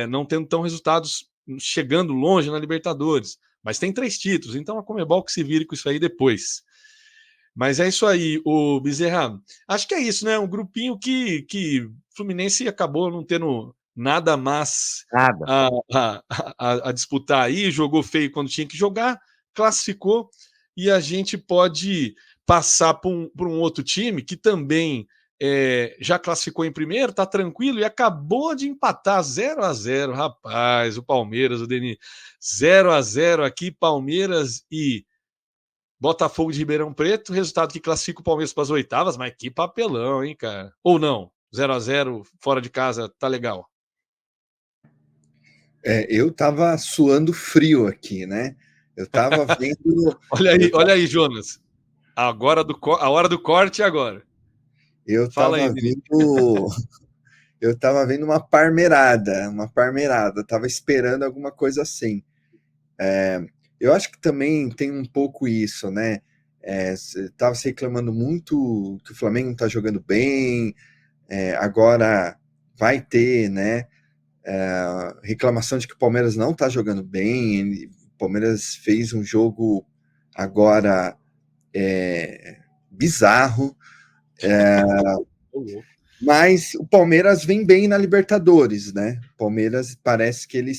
não tendo tão resultados, chegando longe na Libertadores, mas tem 3 títulos, então a Conmebol que se vire com isso aí depois. Mas é isso aí, o Bezerra. Acho que é isso, né? Um grupinho que Fluminense acabou não tendo nada mais Nada. a disputar aí, jogou feio quando tinha que jogar, classificou, e a gente pode passar para um outro time que também já classificou em primeiro, está tranquilo e acabou de empatar 0-0, rapaz, o Palmeiras, o Denis, 0-0 aqui, Palmeiras e Botafogo de Ribeirão Preto, resultado que classifica o Palmeiras para as oitavas, mas que papelão, hein, cara? Ou não? 0-0 fora de casa, tá legal. Eu tava suando frio aqui, né? Eu tava vendo. Olha aí, Jonas. Agora a hora do corte é agora. Eu Fala aí, tava Denis. vendo. Eu tava vendo uma parmeirada, tava esperando alguma coisa assim. Eu acho que também tem um pouco isso, né? Você tava se reclamando muito que o Flamengo não tá jogando bem, agora vai ter, né? Reclamação de que o Palmeiras não tá jogando bem, o Palmeiras fez um jogo agora bizarro, mas o Palmeiras vem bem na Libertadores, né? O Palmeiras parece que ele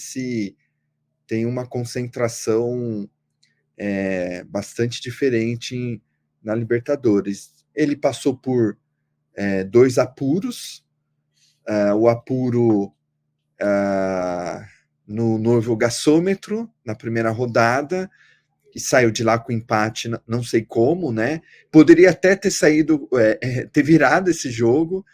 tem uma concentração bastante diferente na Libertadores. Ele passou por 2 apuros, o apuro no novo gasômetro, na primeira rodada, e saiu de lá com empate, não sei como, né? Poderia até ter saído, ter virado esse jogo,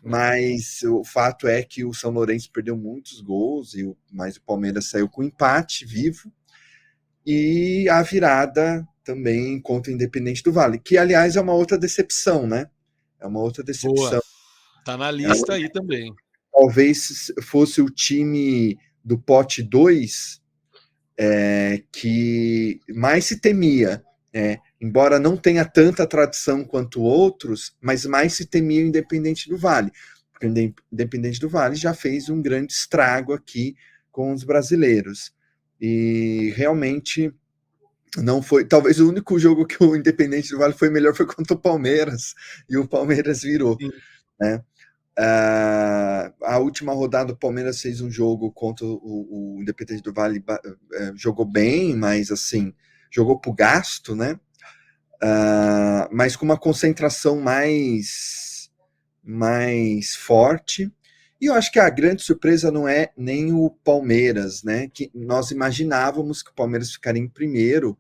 mas o fato é que o São Lourenço perdeu muitos gols, mas o Palmeiras saiu com empate vivo, e a virada também contra o Independente do Vale, que aliás é uma outra decepção, né? É uma outra Boa. decepção. Tá na lista aí também. Talvez fosse o time do pote 2 que mais se temia, embora não tenha tanta tradição quanto outros, mas mais se temia o Independente do Vale, porque o Independente do Vale já fez um grande estrago aqui com os brasileiros. E realmente não foi. Talvez o único jogo que o Independente do Vale foi melhor foi contra o Palmeiras, e o Palmeiras virou, Sim. né? A última rodada o Palmeiras fez um jogo contra o Independente do Vale, jogou bem, mas assim, jogou pro gasto, né? Mas com uma concentração mais forte. E eu acho que a grande surpresa não é nem o Palmeiras, né? Que nós imaginávamos que o Palmeiras ficaria em primeiro,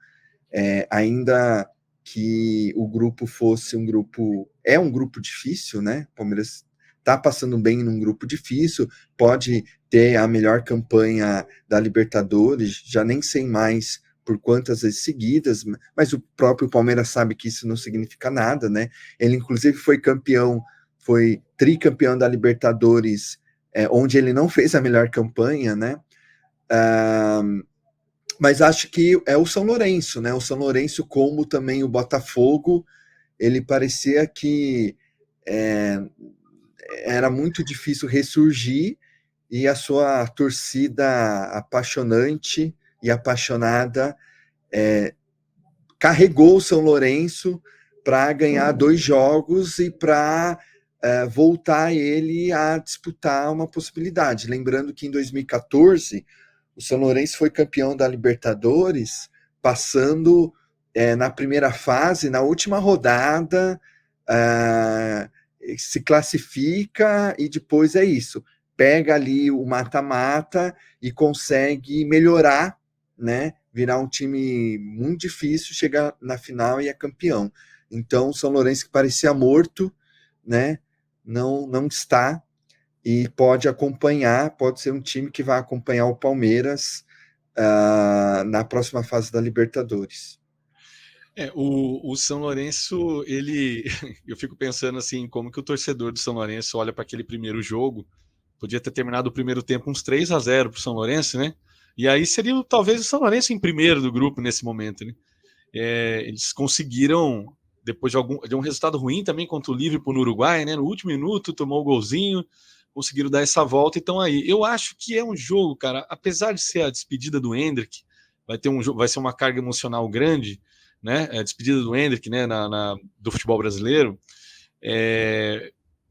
ainda que o grupo fosse um grupo. É um grupo difícil, né? O Palmeiras está passando bem num grupo difícil, pode ter a melhor campanha da Libertadores, já nem sei mais por quantas vezes seguidas, mas o próprio Palmeiras sabe que isso não significa nada, né? Ele, inclusive, foi tricampeão da Libertadores, onde ele não fez a melhor campanha, né? Mas acho que é o São Lourenço, né? O São Lourenço, como também o Botafogo, ele parecia que era muito difícil ressurgir, e a sua torcida apaixonante e apaixonada carregou o São Lourenço para ganhar 2 jogos e para voltar ele a disputar uma possibilidade. Lembrando que em 2014 o São Lourenço foi campeão da Libertadores, passando na primeira fase, na última rodada, se classifica e depois é isso. Pega ali o mata-mata e consegue melhorar, né? Virar um time muito difícil, chegar na final e é campeão. Então, o São Lourenço, que parecia morto, né? Não está. e pode ser um time que vai acompanhar o Palmeiras na próxima fase da Libertadores. O São Lourenço, ele, eu fico pensando assim, como que o torcedor do São Lourenço olha para aquele primeiro jogo, podia ter terminado o primeiro tempo uns 3-0 para o São Lourenço, né? E aí seria talvez o São Lourenço em primeiro do grupo nesse momento, né? Eles conseguiram, depois de um resultado ruim também contra o Liverpool no Uruguai, né? No último minuto tomou o golzinho, conseguiram dar essa volta e estão aí. Eu acho que é um jogo, cara, apesar de ser a despedida do Endrick, vai ser uma carga emocional grande, né? A despedida do Endrick, né? Do futebol brasileiro.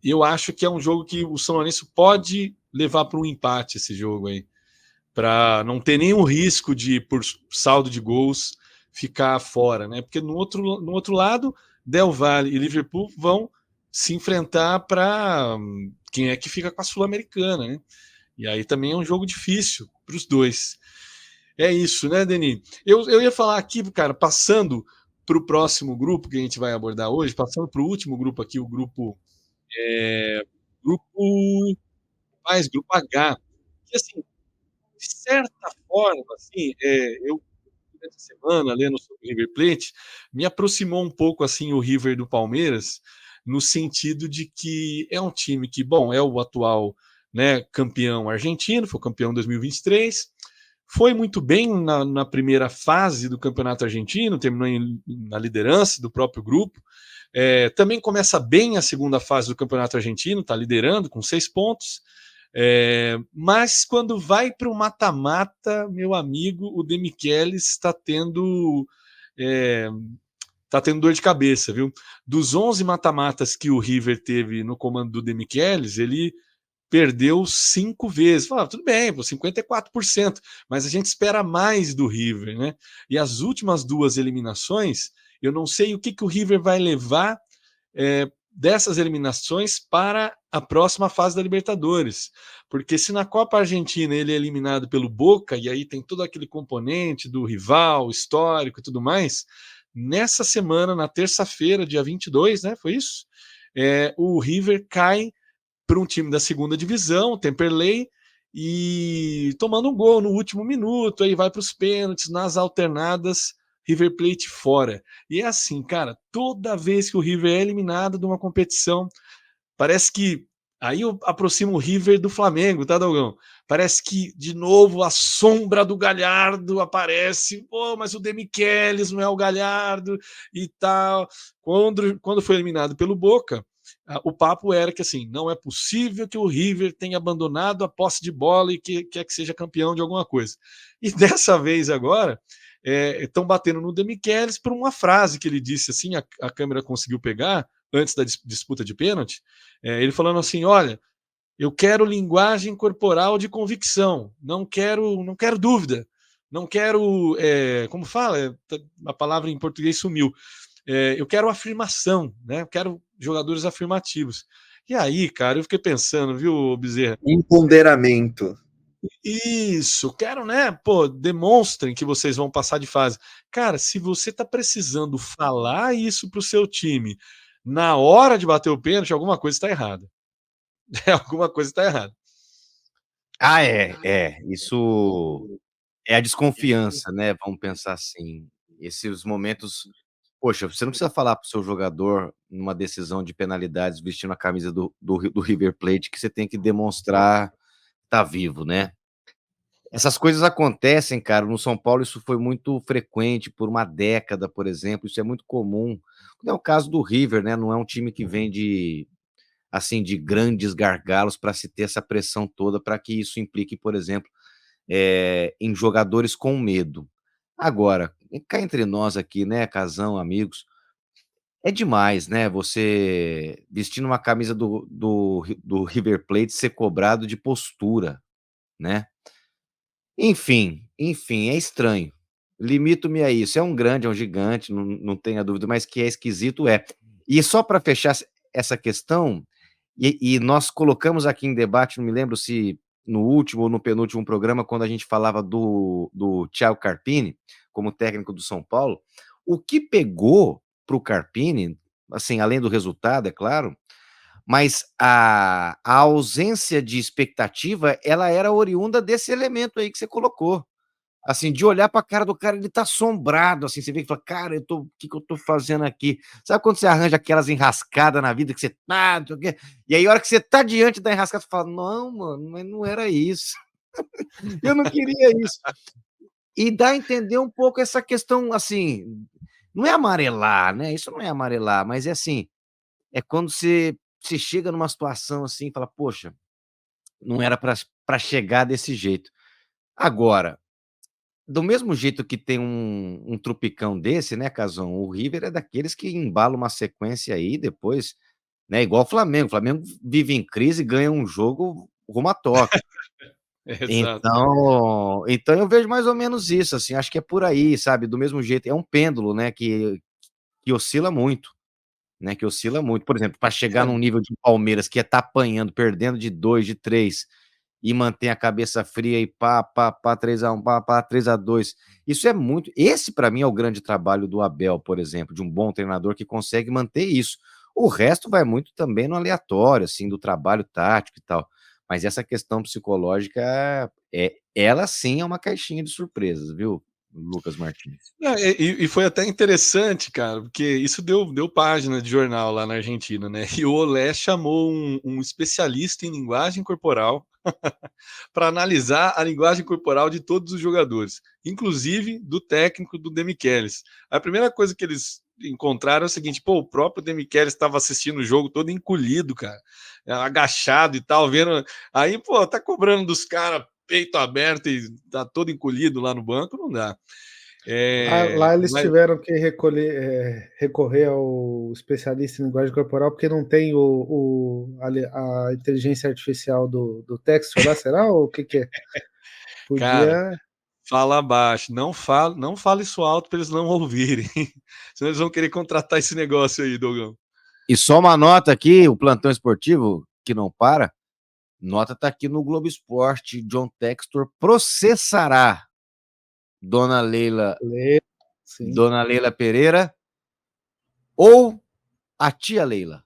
Eu acho que é um jogo que o São Lourenço pode levar para um empate esse jogo aí, para não ter nenhum risco de, por saldo de gols, ficar fora, né? Porque no outro lado, Del Valle e Liverpool vão se enfrentar para quem é que fica com a Sul-Americana, né? E aí também é um jogo difícil para os dois. É isso, né, Denis? Eu ia falar aqui, cara, passando para o próximo grupo que a gente vai abordar hoje, passando para o último grupo aqui, o grupo grupo grupo H, que assim, de certa forma, assim, eu durante a semana lendo sobre o River Plate, me aproximou um pouco assim o River do Palmeiras, no sentido de que é um time que, bom, é o atual, né, campeão argentino, foi campeão em 2023, foi muito bem na primeira fase do campeonato argentino, terminou na liderança do próprio grupo. Também começa bem a segunda fase do campeonato argentino, está liderando com 6 pontos. Mas quando vai para o mata-mata, meu amigo, o De Michelis está tendo dor de cabeça, viu? Dos 11 mata-matas que o River teve no comando do De Michelis, ele perdeu 5 vezes. Fala, tudo bem, 54%, mas a gente espera mais do River, né? E as últimas 2 eliminações, eu não sei o que o River vai levar dessas eliminações para a próxima fase da Libertadores. Porque se na Copa Argentina ele é eliminado pelo Boca, e aí tem todo aquele componente do rival, histórico e tudo mais, nessa semana, na terça-feira, dia 22, né, foi isso? O River cai para um time da segunda divisão, Temperley, e tomando um gol no último minuto, aí vai para os pênaltis, nas alternadas, River Plate fora. E é assim, cara, toda vez que o River é eliminado de uma competição, parece que. Aí eu aproximo o River do Flamengo, tá, Dogão? Parece que, de novo, a sombra do Galhardo aparece. Pô, mas o Demichelis não é o Galhardo e tal. Quando foi eliminado pelo Boca, o papo era que, assim, não é possível que o River tenha abandonado a posse de bola e que quer que seja campeão de alguma coisa. E dessa vez agora, estão batendo no Demichelis por uma frase que ele disse, assim, a câmera conseguiu pegar, antes da disputa de pênalti, ele falando assim: olha, eu quero linguagem corporal de convicção, não quero dúvida, não quero, como fala, a palavra em português sumiu, eu quero afirmação, né? Eu quero jogadores afirmativos. E aí, cara, eu fiquei pensando, viu, Bezerra? Empoderamento. Isso, quero, né? Pô, demonstrem que vocês vão passar de fase. Cara, se você tá precisando falar isso pro seu time na hora de bater o pênalti, alguma coisa está errada. Alguma coisa está errada. Isso é a desconfiança, né, vamos pensar assim, esses momentos poxa, você não precisa falar para o seu jogador, numa decisão de penalidades, vestindo a camisa do River Plate, que você tem que demonstrar tá vivo, né. Essas coisas acontecem, cara, no São Paulo isso foi muito frequente por uma década, por exemplo, isso é muito comum. Não é o caso do River, né, não é um time que vem de, assim, de grandes gargalos para se ter essa pressão toda, para que isso implique, por exemplo, em jogadores com medo. Agora, cá entre nós aqui, né, casão, amigos, é demais, né, você vestindo uma camisa do River Plate ser cobrado de postura, né. Enfim, é estranho. Limito-me a isso. É um grande, é um gigante, não tenha dúvida, mas que é esquisito, é. E só para fechar essa questão, e nós colocamos aqui em debate, não me lembro se no último ou no penúltimo programa, quando a gente falava do Thiago Carpini, como técnico do São Paulo, o que pegou para o Carpini, assim, além do resultado, é claro, Mas a ausência de expectativa, ela era oriunda desse elemento aí que você colocou. Assim, de olhar para a cara do cara, ele tá assombrado, assim, você vê que fala, cara, o que que eu tô fazendo aqui? Sabe quando você arranja aquelas enrascadas na vida que você tá, não sei o quê, e aí a hora que você tá diante da enrascada, você fala, não, mano, mas não era isso, eu não queria isso. E dá a entender um pouco essa questão, assim, não é amarelar, né? Isso não é amarelar, mas é assim, é quando você chega numa situação assim e fala, poxa, não era para chegar desse jeito. Agora, do mesmo jeito que tem um trupicão desse, né, Casão, o River é daqueles que embala uma sequência aí depois, né, igual o Flamengo vive em crise, ganha um jogo rumo a Tóquio. Exato. Então eu vejo mais ou menos isso, assim, acho que é por aí, sabe, do mesmo jeito, é um pêndulo, né, que oscila muito, né, que oscila muito. Por exemplo, para chegar É, num nível de Palmeiras que tá apanhando, perdendo de 2, de 3 e manter a cabeça fria e pá, 3-1, pá, 3-2. Isso é muito. Esse, para mim, é o grande trabalho do Abel, por exemplo, de um bom treinador que consegue manter isso. O resto vai muito também no aleatório, assim, do trabalho tático e tal. Mas essa questão psicológica, ela sim é uma caixinha de surpresas, viu, Lucas Martins? não, e foi até interessante, cara, porque isso deu página de jornal lá na Argentina, né? E o Olé chamou um especialista em linguagem corporal para analisar a linguagem corporal de todos os jogadores, inclusive do técnico do Demichelis. A primeira coisa que eles encontraram é o seguinte: pô, o próprio Demichelis estava assistindo o jogo todo encolhido, cara, agachado e tal, vendo. Aí, pô, tá cobrando dos caras peito aberto e tá todo encolhido lá no banco, não dá. Lá eles Mas, tiveram que recorrer ao especialista em linguagem corporal porque não tem a inteligência artificial do Textor lá, será? Ou o que que é? cara, Podia. fala baixo, não fala isso alto para eles não ouvirem, senão eles vão querer contratar esse negócio aí, Dogão. E só uma nota aqui, o plantão esportivo, que não para, nota tá aqui no Globo Esporte, John Textor processará Dona Leila Sim, Dona Leila Pereira ou a tia Leila.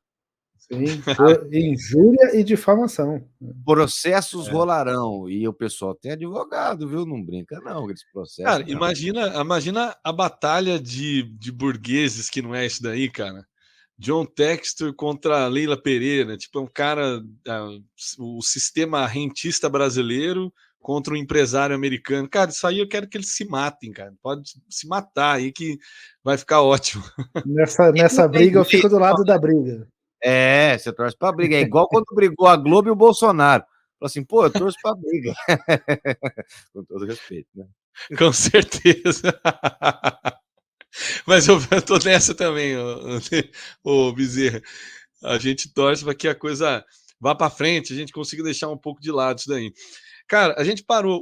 sim, por injúria e difamação. Processos É. rolarão. E o pessoal tem advogado, viu? Não brinca, não, esse Cara, processo não. imagina a batalha de burgueses que não é isso daí, cara. John Textor contra Leila Pereira, tipo, é um cara, o sistema rentista brasileiro contra um empresário americano. Cara, isso aí eu quero que eles se matem, cara. Pode se matar aí que vai ficar ótimo. E não Nessa tem briga eu fico jeito, do não. lado da briga. É, você torce pra briga. É igual quando brigou a Globo e o Bolsonaro. Falou assim, pô, eu torço pra briga. Com todo respeito, né? Com certeza. Mas eu tô nessa também, ô Bezerra. A gente torce para que a coisa vá para frente, a gente consiga deixar um pouco de lado isso daí. Cara, a gente parou.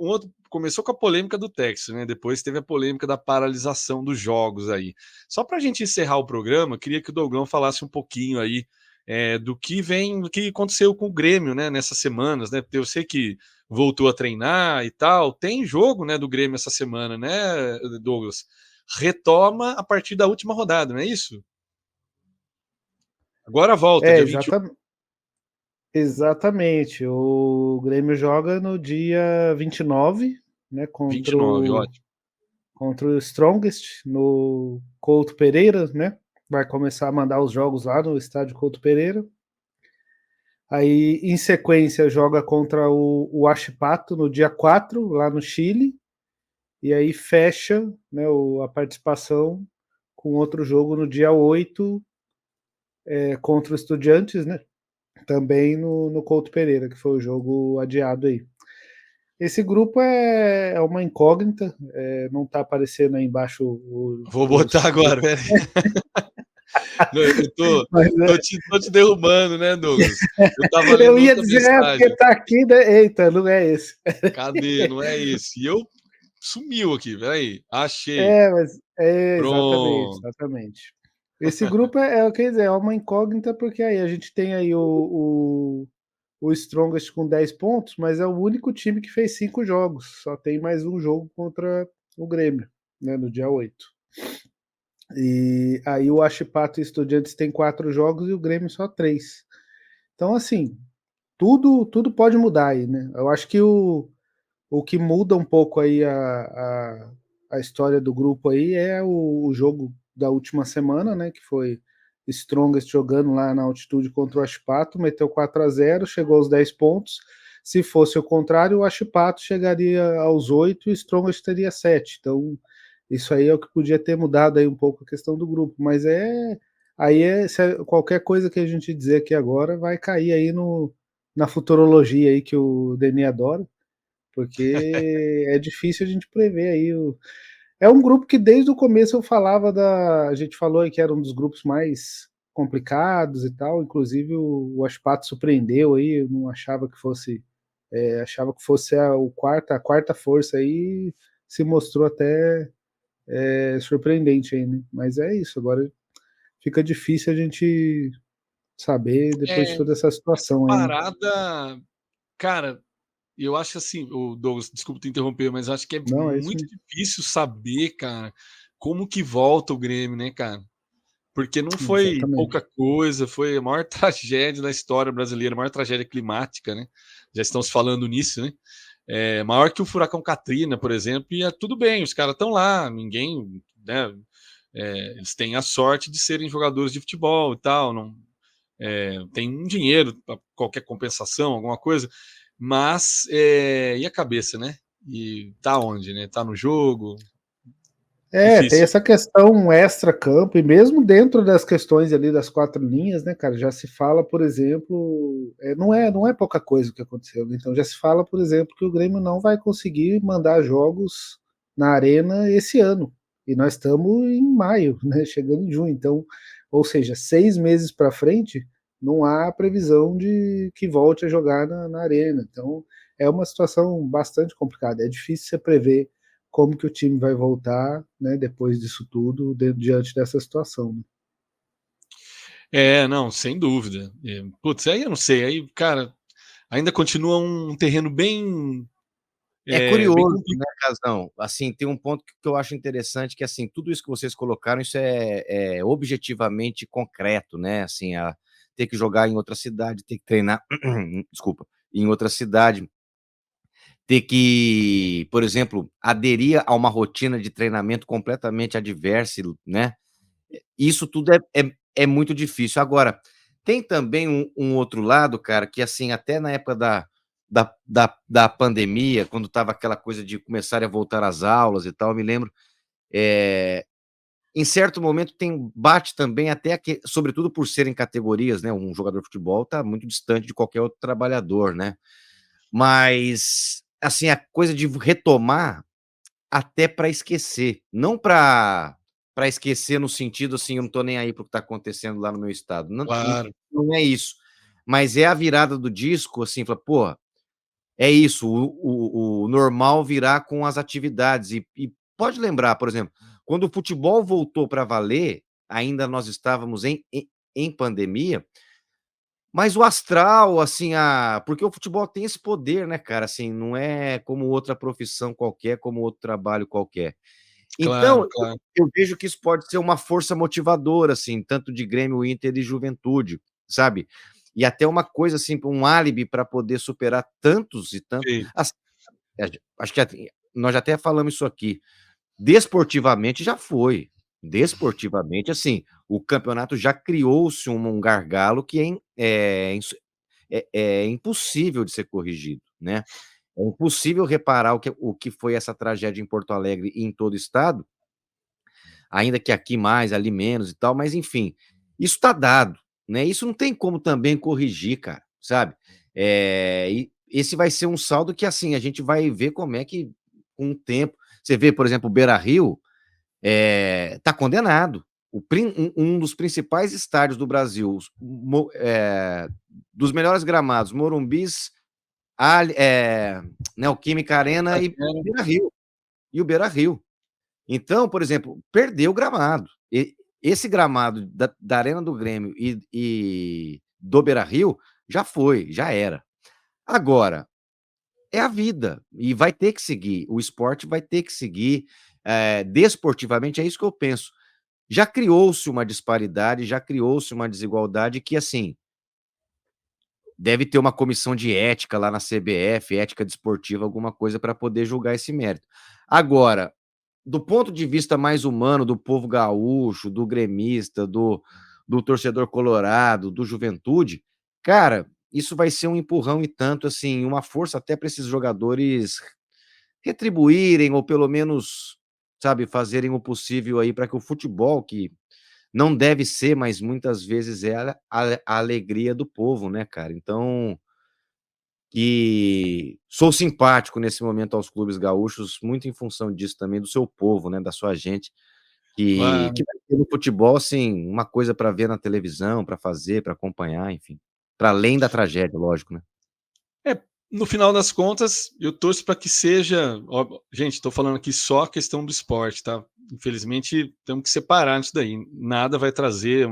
Começou com a polêmica do Texas, né? Depois teve a polêmica da paralisação dos jogos aí. Só para a gente encerrar o programa, queria que o Dogão falasse um pouquinho aí do que aconteceu com o Grêmio, né? Nessas semanas, né? Porque eu sei que voltou a treinar e tal. Tem jogo, né? Do Grêmio essa semana, né, Douglas? Retoma a partir da última rodada, não é isso? Agora volta, É, dia 21. exatamente. O Grêmio joga no dia 29, né, 29, ótimo. contra o Strongest no Couto Pereira, né? Vai começar a mandar os jogos lá no estádio Couto Pereira. Aí, em sequência, joga contra o Huachipato no dia 4, lá no Chile. E aí fecha, né, a participação com outro jogo no dia 8, contra o Estudiantes, né? Também no Couto Pereira, que foi o jogo adiado aí. Esse grupo é uma incógnita, não está aparecendo aí embaixo Vou botar agora, pera aí. Eu Mas, tô te derrubando, né, Douglas? Eu tava eu lendo ia outra dizer, porque mensagem. tá aqui, né? Eita, não é esse. Cadê? Não é esse. E eu sumiu aqui, peraí. Achei. Mas exatamente, Pronto. exatamente. Esse grupo quer dizer, é uma incógnita, porque aí a gente tem aí o Strongest com 10 pontos, mas é o único time que fez 5 jogos. Só tem mais um jogo contra o Grêmio, né, no dia 8. E aí o Achipato e Estudiantes tem 4 jogos e o Grêmio só 3. Então, assim, tudo pode mudar aí, né? Eu acho que o que muda um pouco aí a história do grupo aí é o jogo da última semana, né? Que foi Strongest jogando lá na altitude contra o Ashpato, meteu 4-0, chegou aos 10 pontos. Se fosse o contrário, o Ashpato chegaria aos 8 e o Strongest teria 7. Então, isso aí é o que podia ter mudado aí um pouco a questão do grupo. Mas qualquer coisa que a gente dizer aqui agora vai cair aí na futurologia aí que o Denis adora, porque é difícil a gente prever aí. É um grupo que desde o começo eu falava a gente falou aí que era um dos grupos mais complicados e tal, inclusive o Ashpato surpreendeu aí, eu não achava que fosse, achava que fosse a quarta força aí, se mostrou até surpreendente aí, né? Mas é isso, agora fica difícil a gente saber depois de É, toda essa essa situação aí, né? parada, cara, eu acho assim, o Douglas, desculpa te interromper, mas acho que é Não, é isso muito mesmo. difícil saber, cara, como que volta o Grêmio, né, cara? Porque não foi Exatamente. pouca coisa, foi a maior tragédia da história brasileira, a maior tragédia climática, né? Já estamos falando nisso, né? Maior que o furacão Katrina, por exemplo, e tudo bem, os caras estão lá, ninguém, né? Eles têm a sorte de serem jogadores de futebol e tal, não, tem um dinheiro para qualquer compensação, alguma coisa, mas e a cabeça, né? E tá onde, né? Tá no jogo, Tem difícil. essa questão extra-campo, e mesmo dentro das questões ali das quatro linhas, né, cara, já se fala, por exemplo, não é pouca coisa o que aconteceu, né? Então já se fala, por exemplo, que o Grêmio não vai conseguir mandar jogos na Arena esse ano. E nós estamos em maio, né, chegando em junho. Então, ou seja, 6 meses para frente, não há previsão de que volte a jogar na Arena. Então, é uma situação bastante complicada. É difícil você prever como que o time vai voltar, né, depois disso tudo, diante dessa situação. Né? Não, sem dúvida. Putz, aí eu não sei, aí, cara, ainda continua um terreno É bem curioso, complicado. né, Casão? Assim, tem um ponto que eu acho interessante, que assim, tudo isso que vocês colocaram, isso é objetivamente concreto, né? Assim, ter que jogar em outra cidade, ter que treinar, desculpa, em outra cidade, ter que, por exemplo, aderir a uma rotina de treinamento completamente adversa, né? Isso tudo é muito difícil. Agora, tem também um outro lado, cara, que assim, até na época da pandemia, quando estava aquela coisa de começarem a voltar às aulas e tal, eu me lembro, em certo momento bate também até sobretudo por serem categorias, né? Um jogador de futebol está muito distante de qualquer outro trabalhador, né? Mas assim, a coisa de retomar até para esquecer, não para esquecer no sentido, assim, eu não tô nem aí para o que tá acontecendo lá no meu estado, Claro. não é isso, mas é a virada do disco, assim, fala: "Pô, é isso, o normal virá com as atividades", e pode lembrar, por exemplo, quando o futebol voltou para valer, ainda nós estávamos em pandemia, mas o astral, assim, porque o futebol tem esse poder, né, cara, assim, não é como outra profissão qualquer, como outro trabalho qualquer. Então, Claro, claro. eu vejo que isso pode ser uma força motivadora, assim, tanto de Grêmio, Inter e Juventude, sabe. E até uma coisa, assim, um álibi para poder superar tantos e tantos Perfeito. acho que nós já até falamos isso aqui, desportivamente já foi. Desportivamente, assim, o campeonato já criou-se um gargalo que é impossível de ser corrigido, né. É impossível reparar o que foi essa tragédia em Porto Alegre e em todo o estado, ainda que aqui mais, ali menos e tal, mas enfim, isso está dado, né, isso não tem como também corrigir, cara, sabe. E esse vai ser um saldo que, assim, a gente vai ver como é que, com o tempo você vê, por exemplo, o Beira-Rio, tá condenado. Um dos principais estádios do Brasil, dos melhores gramados, Morumbis, Neoquímica Arena e Beira-Rio. E o Beira-Rio. Então, por exemplo, perdeu o gramado. Esse gramado da Arena do Grêmio e do Beira-Rio já foi, já era. Agora, é a vida e vai ter que seguir, o esporte vai ter que seguir, desportivamente é isso que eu penso. Já criou-se uma disparidade, já criou-se uma desigualdade que, assim, deve ter uma comissão de ética lá na CBF, ética desportiva, alguma coisa para poder julgar esse mérito. Agora, do ponto de vista mais humano, do povo gaúcho, do gremista, do torcedor colorado, do Juventude, cara, isso vai ser um empurrão e tanto, assim, uma força até para esses jogadores retribuírem ou pelo menos, sabe, fazerem o possível aí para que o futebol, que não deve ser, mas muitas vezes é a alegria do povo, né, cara? Então, e sou simpático nesse momento aos clubes gaúchos, muito em função disso também, do seu povo, né, da sua gente, Vai. que vai ter no futebol, assim, uma coisa para ver na televisão, para fazer, para acompanhar, enfim. Para além da tragédia, lógico, né? É, no final das contas, eu torço para que seja. Gente, estou falando aqui só a questão do esporte, tá? Infelizmente, temos que separar isso daí. Nada vai trazer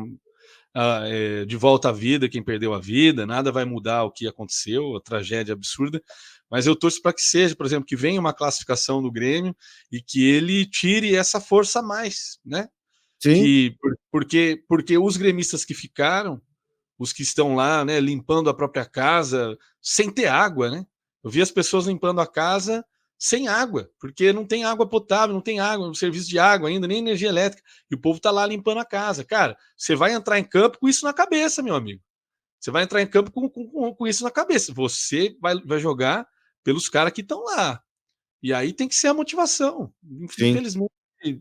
de volta à vida quem perdeu a vida, nada vai mudar o que aconteceu, a tragédia absurda. Mas eu torço para que seja, por exemplo, que venha uma classificação do Grêmio e que ele tire essa força a mais, né? Sim. Porque os gremistas que ficaram, os que estão lá, né, limpando a própria casa sem ter água, né? Eu vi as pessoas limpando a casa sem água, porque não tem água potável, não tem água, no serviço de água ainda, nem energia elétrica, e o povo tá lá limpando a casa. Cara, você vai entrar em campo com isso na cabeça, meu amigo. Você vai entrar em campo com isso na cabeça. Você vai jogar pelos caras que estão lá. E aí tem que ser a motivação. Sim. Infelizmente,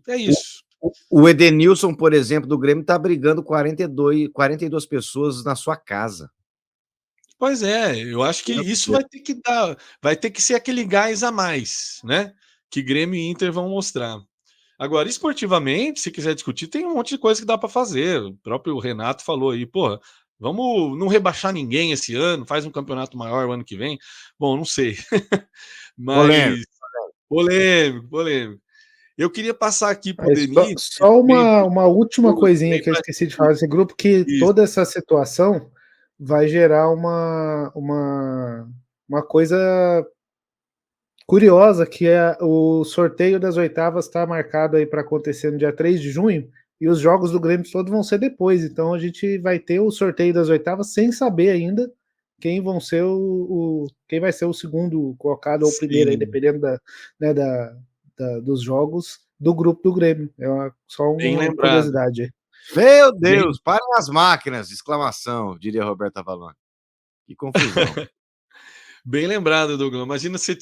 é isso. O Edenilson, por exemplo, do Grêmio, tá brigando 42 pessoas na sua casa. Pois é, eu acho que isso vai ter que ser aquele gás a mais, né? Que Grêmio e Inter vão mostrar. Agora, esportivamente, se quiser discutir, tem um monte de coisa que dá para fazer. O próprio Renato falou aí, porra, vamos não rebaixar ninguém esse ano, faz um campeonato maior o ano que vem. Bom, não sei. Polêmico. Mas polêmico. Eu queria passar aqui para o Aí Denis. só uma última coisinha que eu pra- esqueci de falar desse grupo, que Isso. toda essa situação vai gerar uma coisa curiosa, que é o sorteio das oitavas está marcado aí para acontecer no dia 3 de junho, e os jogos do Grêmio todos vão ser depois, então a gente vai ter o sorteio das oitavas sem saber ainda quem vão ser quem vai ser o segundo colocado ou o primeiro, aí, Sim, dependendo né, dos jogos do grupo do Grêmio. Só bem uma lembrado. curiosidade aí. Meu Deus, parem as máquinas! Exclamação, diria Roberto Avalone. Que confusão. Bem lembrado, Douglas. Imagina se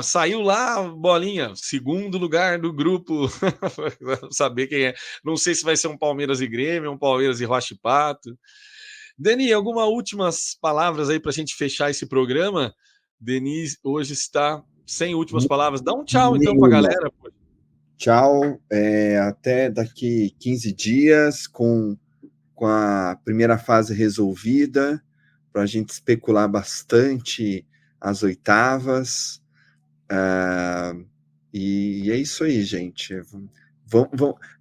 saiu lá, bolinha, segundo lugar do grupo. Saber quem é. Não sei se vai ser um Palmeiras e Grêmio, um Palmeiras e Rocha e Pato. Deni, algumas últimas palavras aí para a gente fechar esse programa? Denis hoje está sem últimas palavras. Dá um tchau então para a Nenhuma. galera. Pô. Tchau, até daqui 15 dias com a primeira fase resolvida, para a gente especular bastante as oitavas. E é isso aí, gente.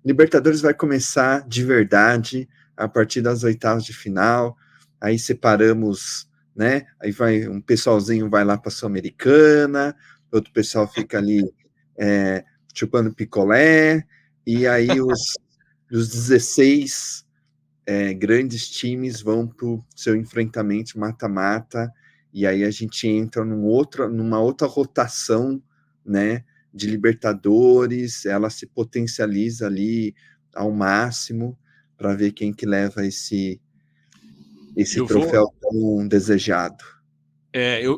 Libertadores vai começar de verdade a partir das oitavas de final. Aí separamos, né? Aí vai um pessoalzinho vai lá para a Sul-Americana, outro pessoal fica ali chupando picolé, e aí os 16 grandes times vão para o seu enfrentamento mata-mata, e aí a gente entra numa outra rotação, né, de Libertadores, ela se potencializa ali ao máximo para ver quem que leva esse troféu tão desejado.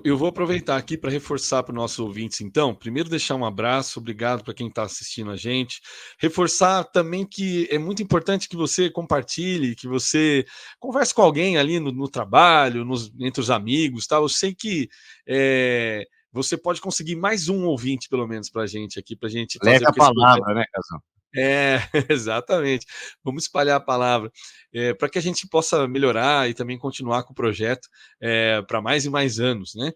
Eu vou aproveitar aqui para reforçar para os nossos ouvintes, então. Primeiro, deixar um abraço, obrigado para quem está assistindo a gente. Reforçar também que é muito importante que você compartilhe, que você converse com alguém ali no trabalho, entre os amigos, tá? Eu sei que você pode conseguir mais um ouvinte, pelo menos, para a gente aqui, para a gente fazer. Leve a palavra, né, Casão? Exatamente. Vamos espalhar a palavra para que a gente possa melhorar e também continuar com o projeto para mais e mais anos, né?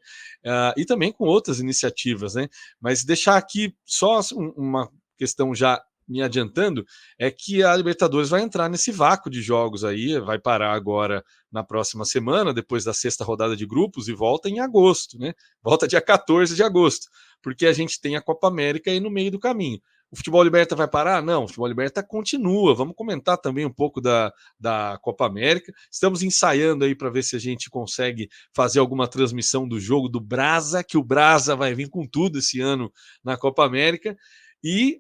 E também com outras iniciativas, né? Mas deixar aqui só uma questão já me adiantando, é que a Libertadores vai entrar nesse vácuo de jogos aí, vai parar agora na próxima semana, depois da sexta rodada de grupos, e volta em agosto, né? Volta dia 14 de agosto, porque a gente tem a Copa América aí no meio do caminho. O Futebol Liberta vai parar? Não, o Futebol Liberta continua. Vamos comentar também um pouco da Copa América. Estamos ensaiando aí para ver se a gente consegue fazer alguma transmissão do jogo do Brasa, que o Brasa vai vir com tudo esse ano na Copa América. E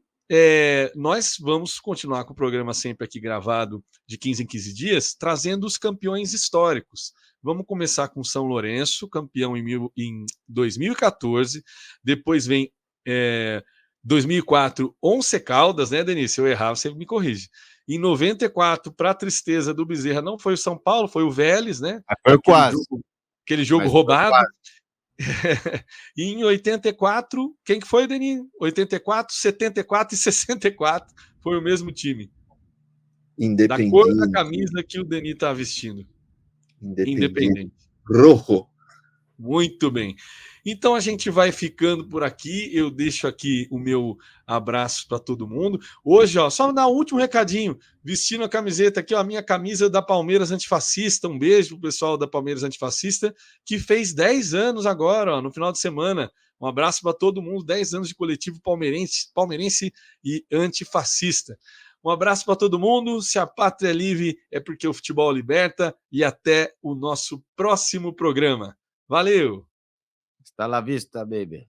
nós vamos continuar com o programa sempre aqui gravado de 15 em 15 dias, trazendo os campeões históricos. Vamos começar com São Lourenço, campeão em 2014. Depois vem 2004, Once Caldas, né, Denise? Se eu errar, você me corrige. Em 94, para a tristeza do Bezerra, não foi o São Paulo, foi o Vélez, né? Foi quase. Aquele jogo roubado. E em 84, quem que foi, Denis? 84, 74 e 64 foi o mesmo time. Da cor da camisa que o Denis está vestindo. Independente. Rojo. Muito bem. Então a gente vai ficando por aqui. Eu deixo aqui o meu abraço para todo mundo. Hoje, ó, só dar um último recadinho. Vestindo a camiseta aqui, ó, a minha camisa da Palmeiras Antifascista. Um beijo pro pessoal da Palmeiras Antifascista, que fez 10 anos agora, ó, no final de semana. Um abraço para todo mundo. 10 anos de coletivo palmeirense e antifascista. Um abraço para todo mundo. Se a pátria é livre, é porque o futebol liberta. E até o nosso próximo programa. Valeu! Está la vista, baby.